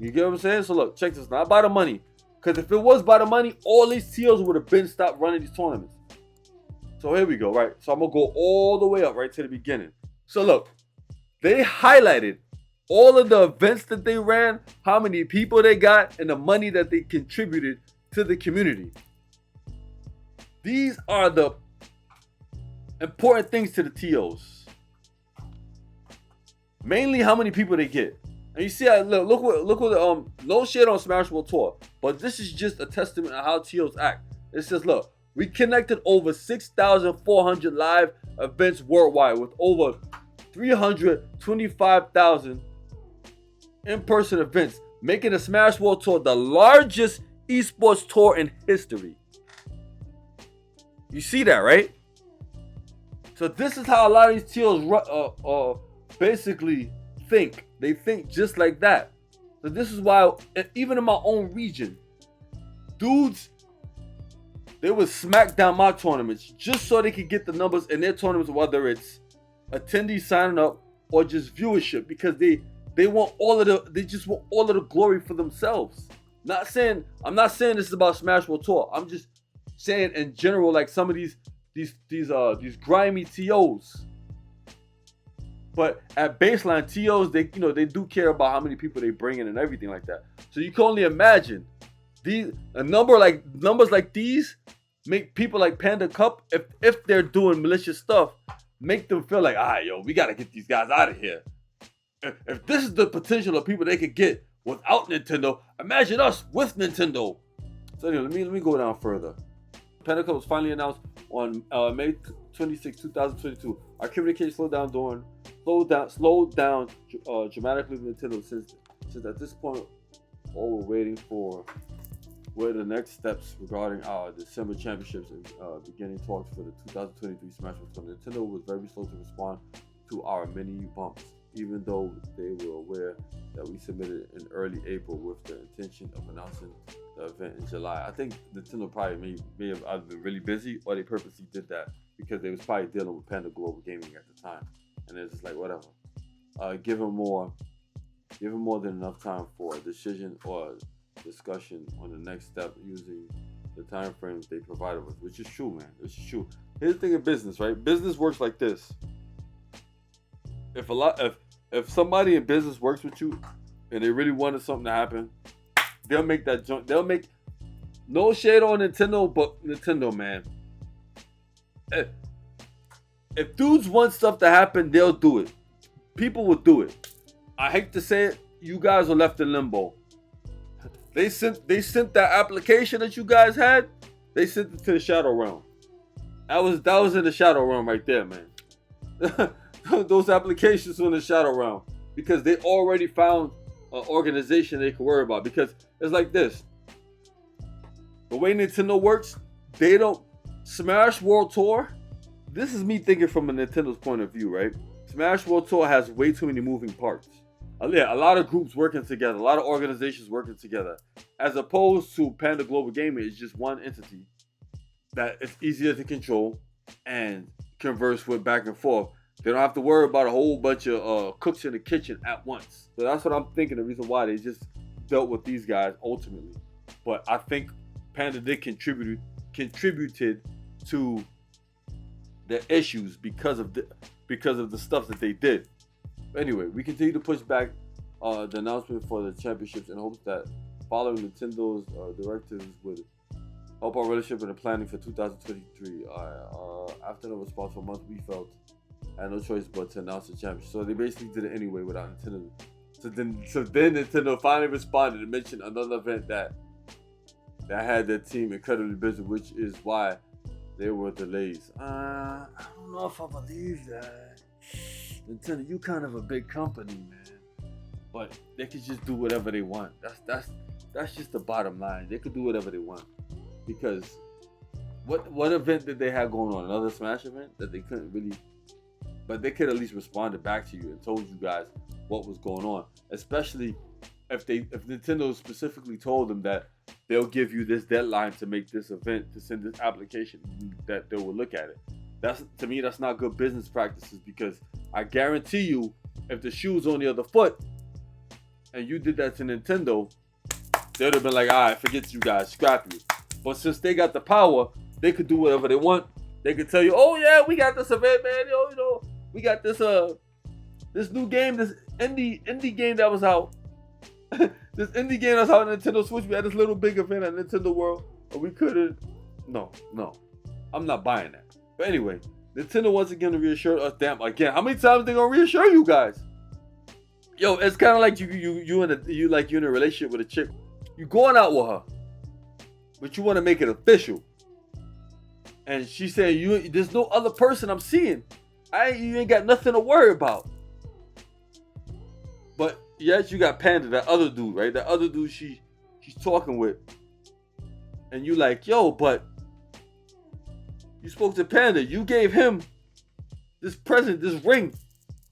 You get what I'm saying? So look, check this. Not by the money. Because if it was by the money, all these TOs would have been stopped running these tournaments. So here we go, right? So I'm going to go all the way up right to the beginning. So look, they highlighted all of the events that they ran, how many people they got, and the money that they contributed to the community. These are the important things to the TOs. Mainly how many people they get. And you see, look what no shit on Smash World Tour, but this is just a testament of how TOs act. It says, look, we connected over 6,400 live events worldwide with over 325,000 in-person events, making the Smash World Tour the largest esports tour in history. You see that, right? So this is how a lot of these TOs basically think. They think just like that. So this is why, even in my own region, dudes, they would smack down my tournaments just so they could get the numbers in their tournaments, whether it's attendees signing up or just viewership, because they want they just want all of the glory for themselves. I'm not saying this is about Smash World Tour. I'm just saying in general, like some of these grimy TOs. But at baseline, TOs, they do care about how many people they bring in and everything like that. So you can only imagine numbers like these make people like Panda Cup, if they're doing malicious stuff, make them feel like, we gotta get these guys out of here. If this is the potential of people they could get without Nintendo, imagine us with Nintendo. So anyway, let me go down further. Panda Cup was finally announced on May 26, 2022. Our communication slowed down dramatically with Nintendo since at this point all we're waiting for were the next steps regarding our December championships and beginning talks for the 2023 Smash Bros. Nintendo was very slow to respond to our many bumps, even though they were aware that we submitted in early April with the intention of announcing the event in July. I think Nintendo probably may have either been really busy or they purposely did that because they was probably dealing with Panda Global Gaming at the time, and it's just like whatever. Give them more than enough time for a decision or discussion on the next step using the time frames they provided with, which is true, man. This is true. Here's the thing in business, right? Business works like this. If somebody in business works with you and they really wanted something to happen, they'll make that joint. They'll make no shade on Nintendo, but Nintendo, man. If dudes want stuff to happen, they'll do it. People will do it. I hate to say it, you guys are left in limbo. They sent that application that you guys had. They sent it to the Shadow Realm. That was in the Shadow Realm right there, man. Those applications were in the Shadow Realm because they already found an organization they could worry about. Because it's like this: the way Nintendo works, they don't Smash World Tour. This is me thinking from a Nintendo's point of view, right? Smash World Tour has way too many moving parts. Yeah, a lot of groups working together, a lot of organizations working together, as opposed to Panda Global Gaming. It's just one entity that it's easier to control and converse with back and forth. They don't have to worry about a whole bunch of cooks in the kitchen at once. So that's what I'm thinking. The reason why they just dealt with these guys ultimately. But I think Panda did contributed to the issues because of the stuff that they did. Anyway, we continue to push back the announcement for the championships in hopes that following Nintendo's directives would help our relationship and the planning for 2023. After the response for months, we felt had no choice but to announce the championship. So they basically did it anyway without Nintendo. So then Nintendo finally responded and mentioned another event that had their team incredibly busy, which is why there were delays. I don't know if I believe that. Nintendo, you kind of a big company, man. But they could just do whatever they want. That's just the bottom line. They could do whatever they want. Because what event did they have going on? Another Smash event that they couldn't really, but they could at least responded back to you and told you guys what was going on. Especially if Nintendo specifically told them that they'll give you this deadline to make this event, to send this application, that they will look at it. To me, that's not good business practices, because I guarantee you, if the shoe's on the other foot, and you did that to Nintendo, they would have been like, all right, forget you guys, scrap you. But since they got the power, they could do whatever they want. They could tell you, oh yeah, we got this event, man. Yo, you know, we got this this new game, this indie game that was out. This indie game that's out on Nintendo Switch. We had this little big event at Nintendo World, but we couldn't. No, I'm not buying that. But anyway, Nintendo once again reassured us. Damn, again, how many times they gonna reassure you guys? Yo, it's kind of like you in a relationship with a chick. You going out with her, but you want to make it official. And she said, there's no other person I'm seeing. You ain't got nothing to worry about. But yes, you got Panda, that other dude, right? That other dude she's talking with. And you like, yo, but you spoke to Panda. You gave him this present, this ring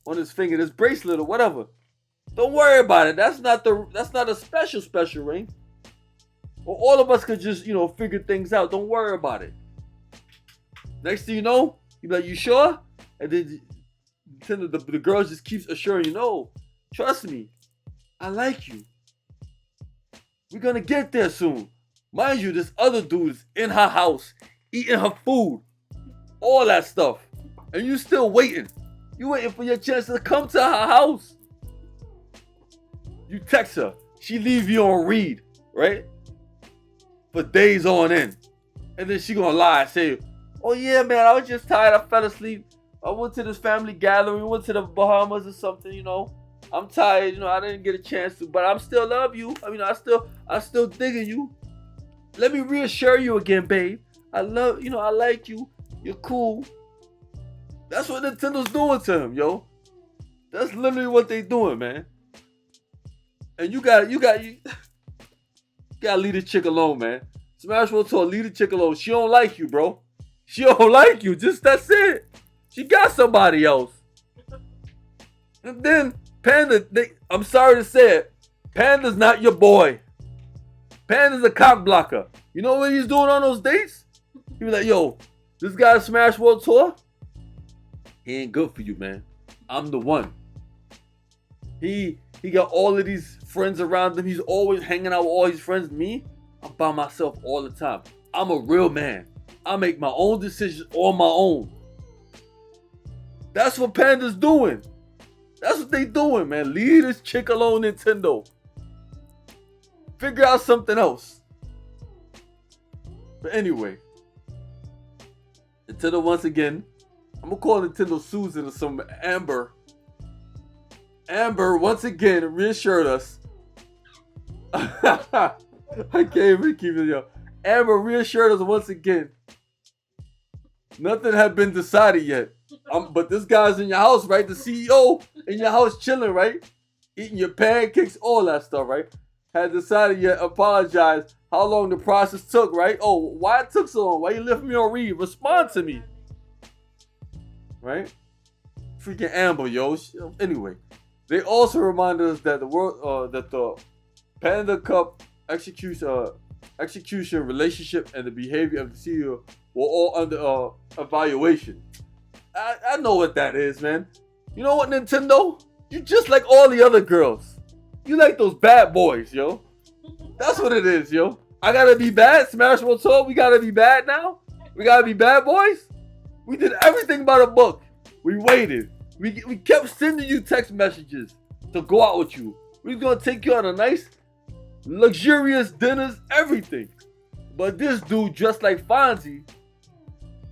on his finger, this bracelet or whatever. Don't worry about it. That's not a special ring. Or all of us could just, figure things out. Don't worry about it. Next thing you know, you be like, you sure? And then the girl just keeps assuring you, no, trust me, I like you. We're gonna get there soon. Mind you, this other dude is in her house, eating her food, all that stuff. And you still waiting. You waiting for your chance to come to her house. You text her. She leave you on read, right? For days on end. And then she gonna lie and say, oh yeah, man, I was just tired. I fell asleep. I went to this family gathering. Went to the Bahamas or something, I'm tired, I didn't get a chance to. But I still love you. I mean, I still digging you. Let me reassure you again, babe. I love, I like you. You're cool. That's what Nintendo's doing to him, yo. That's literally what they doing, man. And you gotta leave the chick alone, man. Smash Bros. Tour, leave the chick alone. She don't like you, bro. She don't like you. Just that's it. She got somebody else. And then Panda, I'm sorry to say it, Panda's not your boy. Panda's a cock blocker. You know what he's doing on those dates? He be like, yo, this guy's Smash World Tour, he ain't good for you, man. I'm the one. He got all of these friends around him. He's always hanging out with all his friends. Me, I'm by myself all the time. I'm a real man. I make my own decisions on my own. That's what Panda's doing. That's what they doing, man. Leave this chick alone, Nintendo. Figure out something else. But anyway, Nintendo once again, I'm gonna call Nintendo Susan or some Amber. Amber once again reassured us. I can't even keep it, yo. Amber reassured us once again. Nothing had been decided yet. But this guy's in your house, right? The CEO in your house chilling, right? Eating your pancakes, all that stuff, right? Had decided yet, apologized. How long the process took, right? Oh, why it took so long? Why you left me on read? Respond to me. Right? Freaking Amber, yo. Anyway, they also reminded us that the Panda Cup execution, relationship, and the behavior of the CEO were all under evaluation. I know what that is, man. You know what, Nintendo? You just like all the other girls. You like those bad boys, yo. That's what it is, yo. I gotta be bad. Smash Bros. Tour, we gotta be bad now. We gotta be bad boys. We did everything by the book. We waited. We kept sending you text messages to go out with you. We was gonna take you on a nice, luxurious dinners, everything. But this dude, just like Fonzie,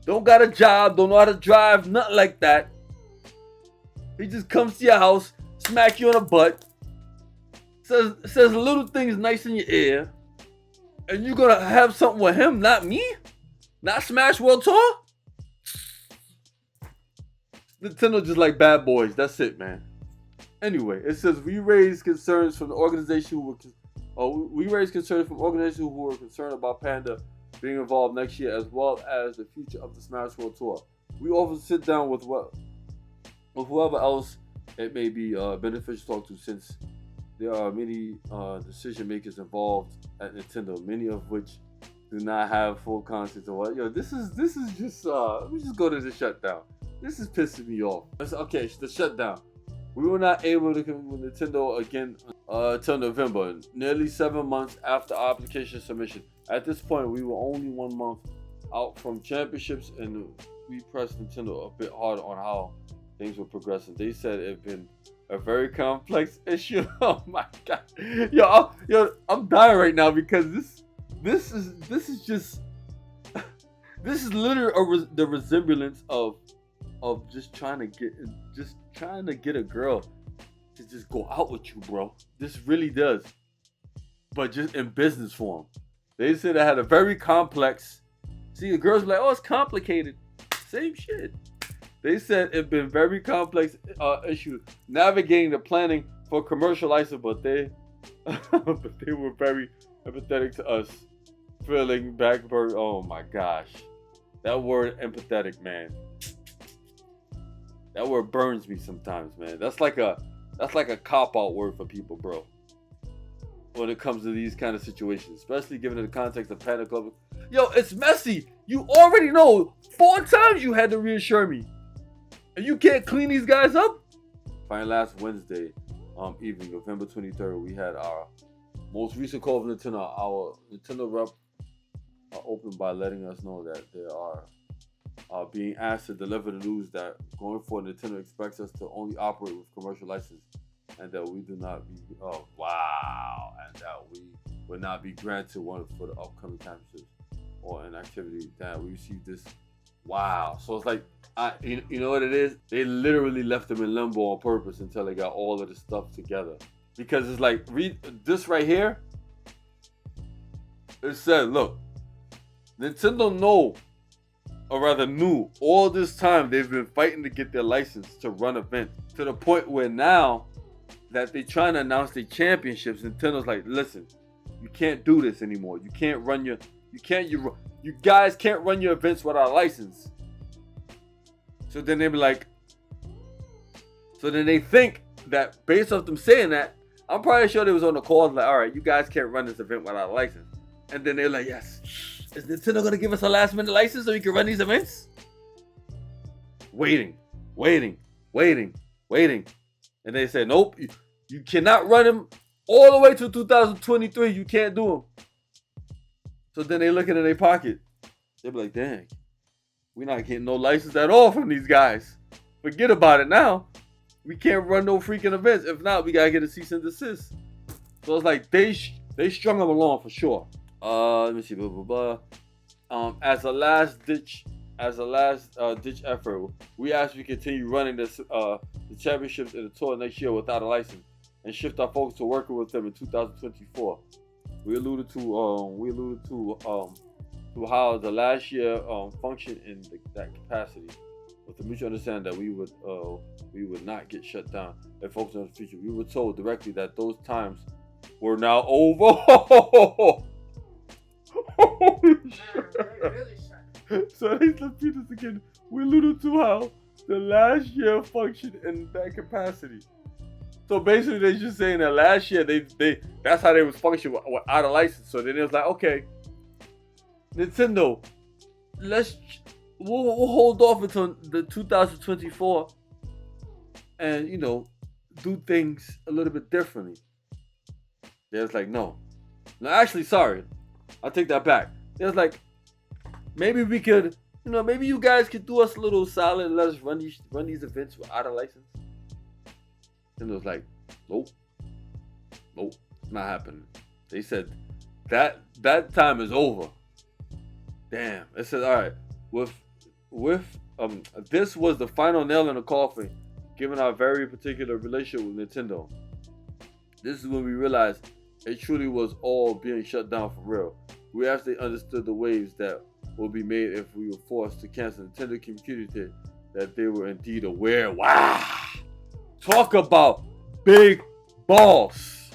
don't got a job, don't know how to drive, nothing like that. He just comes to your house, smack you on the butt, says little things nice in your ear, and you're gonna have something with him, not me? Not Smash World Tour? Nintendo just like bad boys, that's it, man. Anyway, it says we raised concerns from the organization who were concerned about Panda being involved next year, as well as the future of the Smash World Tour. We often sit down with whoever else it may be beneficial to talk to, since there are many decision makers involved at Nintendo, many of which do not have full context of what. Yo, this is just let me just go to the shutdown. This is pissing me off. Okay, the shutdown. We were not able to come with Nintendo again till November, nearly 7 months after application submission. At this point, we were only 1 month out from championships, and we pressed Nintendo a bit harder on how things were progressing. They said it had been a very complex issue. Oh my god, yo, I'm dying right now because this is just this is literally the resemblance of just trying to get a girl to just go out with you, bro. This really does, but just in business form. They said it had a very complex. See, the girls be like, oh, it's complicated. Same shit. They said it's been very complex issue navigating the planning for commercial license, but they were very empathetic to us, feeling backward. Oh my gosh, that word empathetic, man. That word burns me sometimes, man. That's like a cop-out word for people, bro. When it comes to these kind of situations, especially given the context of Panic Club. Yo, it's messy. You already know 4 times you had to reassure me. And you can't clean these guys up? Finally, last Wednesday evening, November 23rd, we had our most recent call from Nintendo. Our Nintendo rep opened by letting us know that they are being asked to deliver the news that going forward, Nintendo expects us to only operate with commercial license, and that we do not be and that we will not be granted one for the upcoming championships or an activity that we received this. Wow. So it's like, you know what it is? They literally left them in limbo on purpose until they got all of the stuff together. Because it's like, read this right here. It said, look, Nintendo knew all this time they've been fighting to get their license to run events, to the point where now that they're trying to announce their championships, Nintendo's like, listen, you can't do this anymore. You guys can't run your events without a license. So then they be like, so then they think that based off them saying that, I'm probably sure they was on the call like, all right, you guys can't run this event without a license. And then they're like, yes, is Nintendo gonna give us a last minute license so we can run these events? Waiting. And they said, nope, you cannot run them all the way to 2023. You can't do them. So then they look in their pocket. They be like, dang, we're not getting no license at all from these guys. Forget about it now. We can't run no freaking events. If not, we gotta get a cease and desist. So it's like they strung them along for sure. Let me see. As a last ditch effort, we ask you continue running the championships and the tour next year without a license, and shift our focus to working with them in 2024. We alluded to how the last year functioned in that capacity, with the mutual understanding that we would not get shut down and focus on the future. We were told directly that those times were now over. So let's repeat this again. We alluded to how the last year functioned in that capacity. So basically, they're just saying that last year they that's how they was functioning without a license. So then it was like, okay, Nintendo, we'll hold off until the 2024, and do things a little bit differently. They was like, no, actually, sorry, I'll take that back. They was like, maybe we could, maybe you guys could do us a little solid and let us run these events without a license. And it was like, nope, not happening. They said that time is over. Damn. They said, all right, with this was the final nail in the coffin, given our very particular relationship with Nintendo. This is when we realized it truly was all being shut down for real. We actually understood the waves that would be made if we were forced to cancel. Nintendo communicated that they were indeed aware. Wow! Talk about big balls.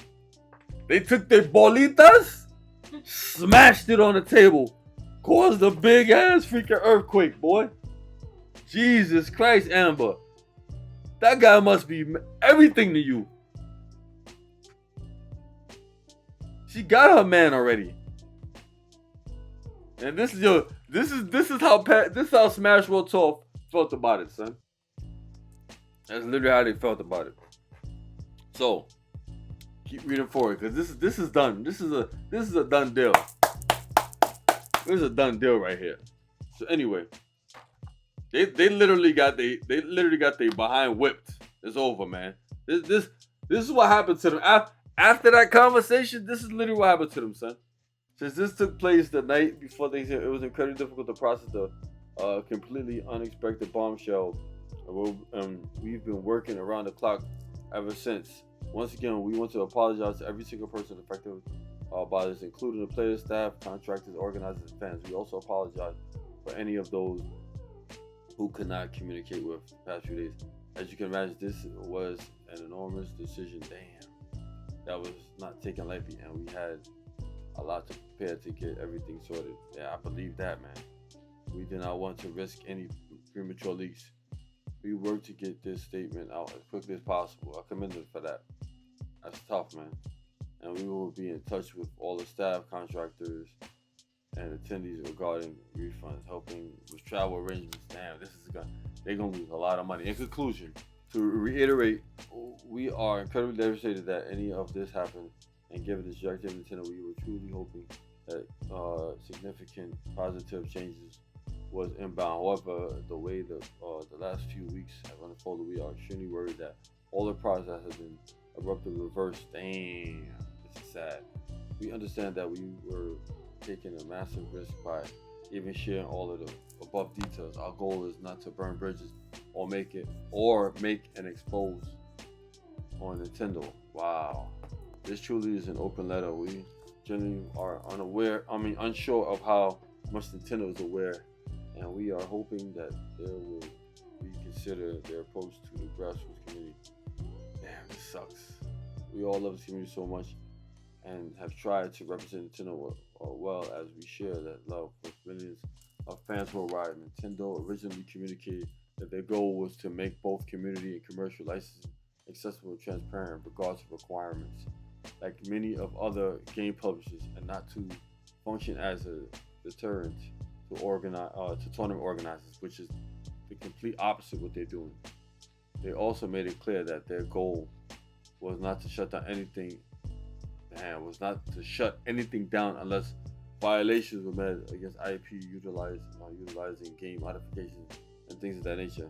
They took their bolitas, smashed it on the table, caused a big ass freaking earthquake, boy. Jesus Christ, Amber. That guy must be everything to you. She got her man already. And this is how Smash World Tour felt about it, son. That's literally how they felt about it. So, Keep reading forward, because this is done. This is a done deal. This is a done deal right here. So anyway, they literally got they behind whipped. It's over, man. This is what happened to them after that conversation. This is literally what happened to them, son. Since this took place the night before they said, it was incredibly difficult to process the completely unexpected bombshell. We've been working around the clock ever since. Once again, we want to apologize to every single person affected by this, including the players, staff, contractors, organizers, and fans. We also apologize for any of those who could not communicate with the past few days. As you can imagine, this was an enormous decision. Damn, that was not taken lightly, and we had a lot to prepare to get everything sorted. Yeah, I believe that, man. We did not want to risk any premature leaks. We worked to get this statement out as quickly as possible. I commend them for that. That's tough, man. And we will be in touch with all the staff, contractors, and attendees regarding refunds, helping with travel arrangements. Damn, they're gonna lose a lot of money. In conclusion, to reiterate, we are incredibly devastated that any of this happened, and given this trajectory of Nintendo, we were truly hoping that significant positive changes was inbound. However, the way the last few weeks have unfolded, we are extremely worried that all the process has been abruptly reversed. Damn, this is sad. We understand that we were taking a massive risk by even sharing all of the above details. Our goal is not to burn bridges or make an expose on Nintendo. Wow. This truly is an open letter. We generally are unsure of how much Nintendo is aware, and we are hoping that they will reconsider their approach to the grassroots community. Damn, this sucks. We all love this community so much and have tried to represent Nintendo well as we share that love with millions of fans worldwide. Nintendo originally communicated that their goal was to make both community and commercial licensing accessible and transparent regardless of requirements, like many of other game publishers, and not to function as a deterrent to tournament organizers, which is the complete opposite of what they're doing. They also made it clear that their goal was not to shut anything down unless violations were made against IP utilizing game modifications and things of that nature.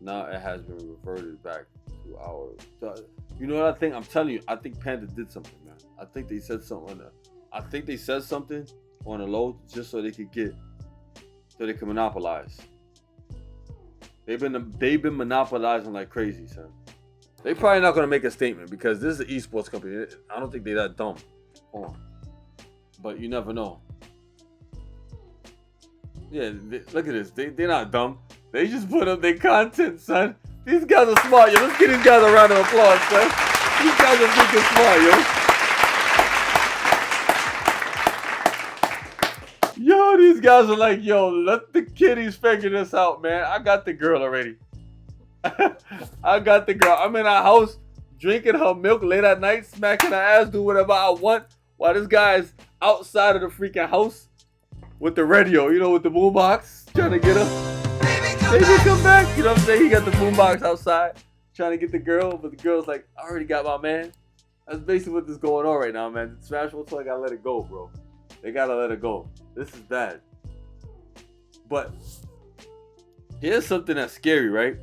Now it has been reverted back to our. You know what I think? I'm telling you, I think Panda did something, man. I think they said something on the low just so they can monopolize. They've been monopolizing like crazy, son. They probably not gonna make a statement because this is an esports company. I don't think they're that dumb. But you never know. Yeah, look at this. They're not dumb. They just put up their content, son. These guys are smart, yo. Let's give these guys a round of applause, son. These guys are freaking smart, yo. Yo, these guys are like, yo, let the kiddies figure this out, man. I got the girl already. I got the girl. I'm in her house drinking her milk late at night, smacking her ass, do whatever I want, while this guy's outside of the freaking house with the radio, with the boombox, trying to get her. Baby, come back. You know what I'm saying? He got the boombox outside, trying to get the girl, but the girl's like, I already got my man. That's basically what is going on right now, man. Smash Bros. I gotta let it go, bro. They gotta let it go. This is bad. But here's something that's scary, right?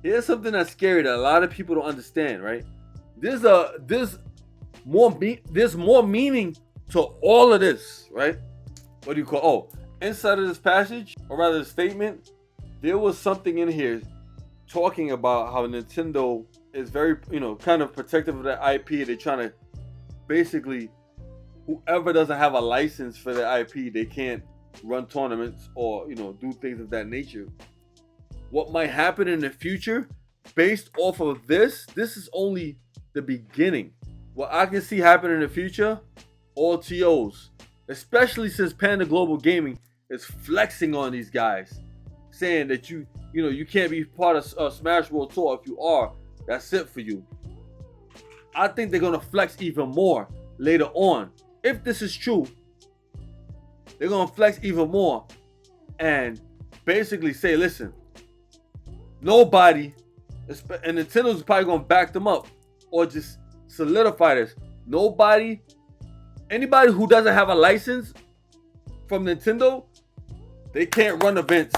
Here's something that's scary that a lot of people don't understand, right? There's more meaning to all of this, right? What do you call? Inside of this passage, or rather the statement, there was something in here talking about how Nintendo is very, kind of protective of their IP. They're trying to basically, whoever doesn't have a license for their IP, they can't run tournaments or, do things of that nature. What might happen in the future based off of this is only the beginning. What I can see happen in the future, all TOs, especially since Panda Global Gaming is flexing on these guys, saying that you can't be part of Smash World Tour. If you are, that's it for you. I think they're gonna flex even more later on. If this is true, they're gonna flex even more and basically say, listen, nobody, and Nintendo's probably gonna back them up, or just solidify this. Anybody who doesn't have a license from Nintendo, they can't run events.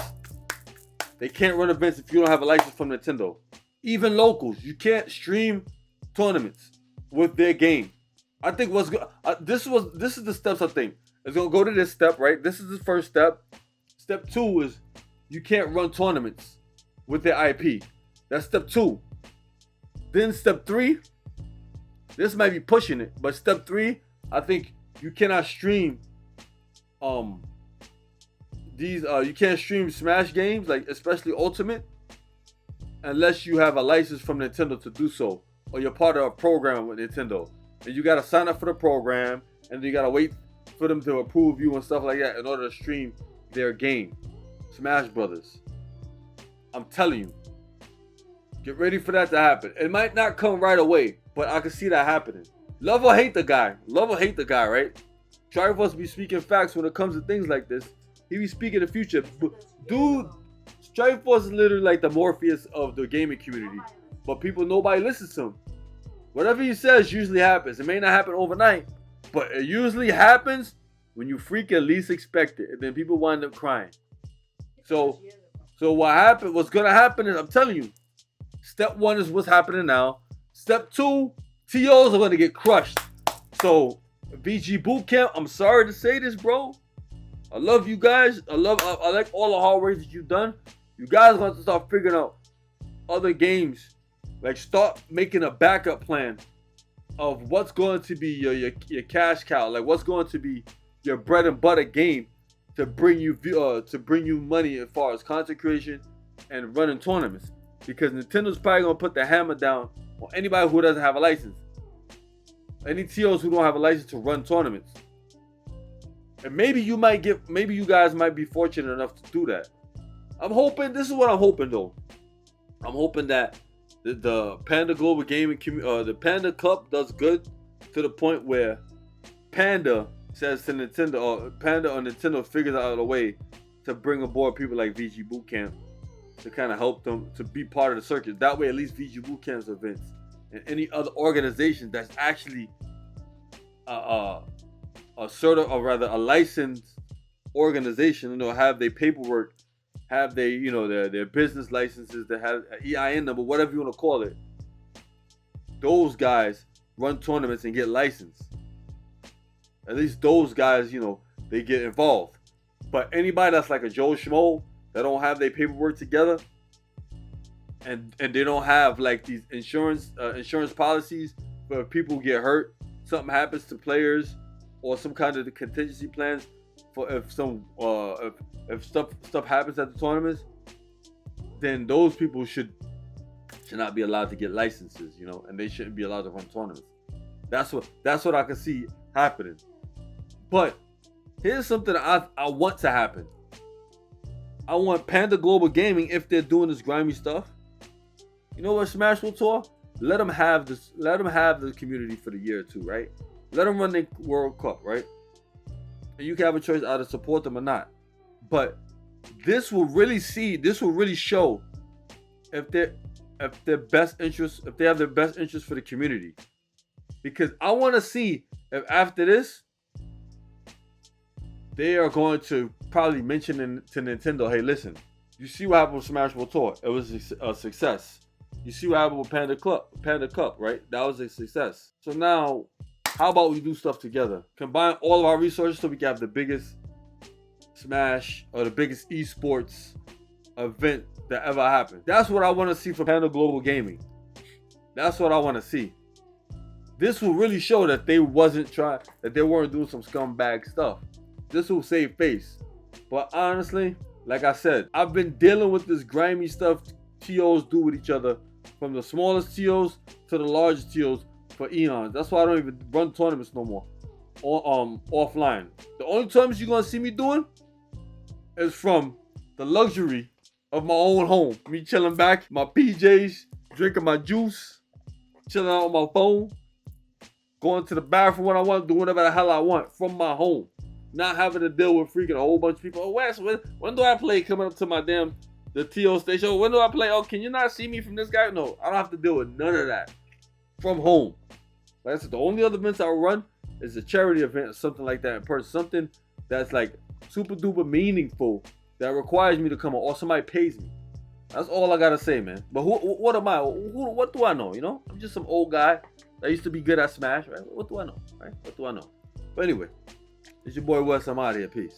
They can't run events if you don't have a license from Nintendo. Even locals, you can't stream tournaments with their game. I think this is the steps I think. It's gonna go to this step, right? This is the first step. Step 2 is you can't run tournaments with their IP. That's step 2. Then step 3, this might be pushing it, but step 3, I think you cannot stream you can't stream Smash games, like especially Ultimate, unless you have a license from Nintendo to do so, or you're part of a program with Nintendo. And you gotta sign up for the program, and you gotta wait for them to approve you and stuff like that in order to stream their game, Smash Brothers. I'm telling you, get ready for that to happen. It might not come right away, but I can see that happening. Love or hate the guy, right? Triforce be speaking facts when it comes to things like this. He be speaking the future. Dude, Triforce is literally like the Morpheus of the gaming community. But nobody listens to him. Whatever he says usually happens. It may not happen overnight, but it usually happens when you freaking least expect it. And then people wind up crying. So what's gonna happen is, I'm telling you, step 1 is what's happening now. Step 2, TOs are gonna get crushed. So VG Bootcamp, I'm sorry to say this, bro. I love you guys. I like all the hard work that you've done. You guys are going to start figuring out other games. Like, start making a backup plan of what's going to be your cash cow. Like, what's going to be your bread and butter game to bring you money as far as content creation and running tournaments. Because Nintendo's probably going to put the hammer down on anybody who doesn't have a license. Any TOs who don't have a license to run tournaments. And maybe you guys might be fortunate enough to do that. This is what I'm hoping though. I'm hoping that the Panda Global Gaming the Panda Cup does good to the point where Panda says to Nintendo, or Panda or Nintendo figures out a way to bring aboard people like VG Bootcamp to kind of help them to be part of the circuit. That way, at least VG Bootcamp's events and any other organization that's actually a licensed organization, have their paperwork, have their business licenses, that have an EIN number, whatever you want to call it. Those guys run tournaments and get licensed. At least those guys, they get involved. But anybody that's like a Joe Schmo that don't have their paperwork together, and they don't have like these insurance policies where people get hurt, something happens to players, or some kind of contingency plans for if stuff happens at the tournaments, then those people should not be allowed to get licenses, and they shouldn't be allowed to run tournaments. That's what I can see happening. But here's something that I want to happen. I want Panda Global Gaming, if they're doing this grimy stuff, what, Smash World Tour, let them have the community for the year or two, right? Let them run the World Cup, right? And you can have a choice either to support them or not. But this will really show if they have their best interest for the community. Because I want to see if after this, they are going to probably mention to Nintendo, hey, listen, you see what happened with Smash World Tour? It was a success. You see what happened with Panda Cup, right? That was a success. So now, how about we do stuff together? Combine all of our resources so we can have the biggest Smash or the biggest esports event that ever happened. That's what I want to see from Panda Global Gaming. That's what I want to see. This will really show that they weren't doing some scumbag stuff. This will save face. But honestly, like I said, I've been dealing with this grimy stuff TOs do with each other, from the smallest TOs to the largest TOs, for eons. That's why I don't even run tournaments no more. Offline. The only tournaments you're gonna see me doing is from the luxury of my own home. Me chilling back, my PJs, drinking my juice, chilling out on my phone, going to the bathroom when I want, doing whatever the hell I want from my home. Not having to deal with freaking a whole bunch of people. Oh, Wes, when do I play? Coming up to my the TO station. When do I play? Oh, can you not see me from this guy? No, I don't have to deal with none of that. From home. Like I said, the only other events I'll run is a charity event or something like that in person. Something that's like super duper meaningful that requires me to come on, or somebody pays me. That's all I gotta say, man. But what am I? What do I know? You know, I'm just some old guy that used to be good at Smash, right? What do I know, right? What do I know? But anyway, it's your boy Wes. I'm out of here. Peace.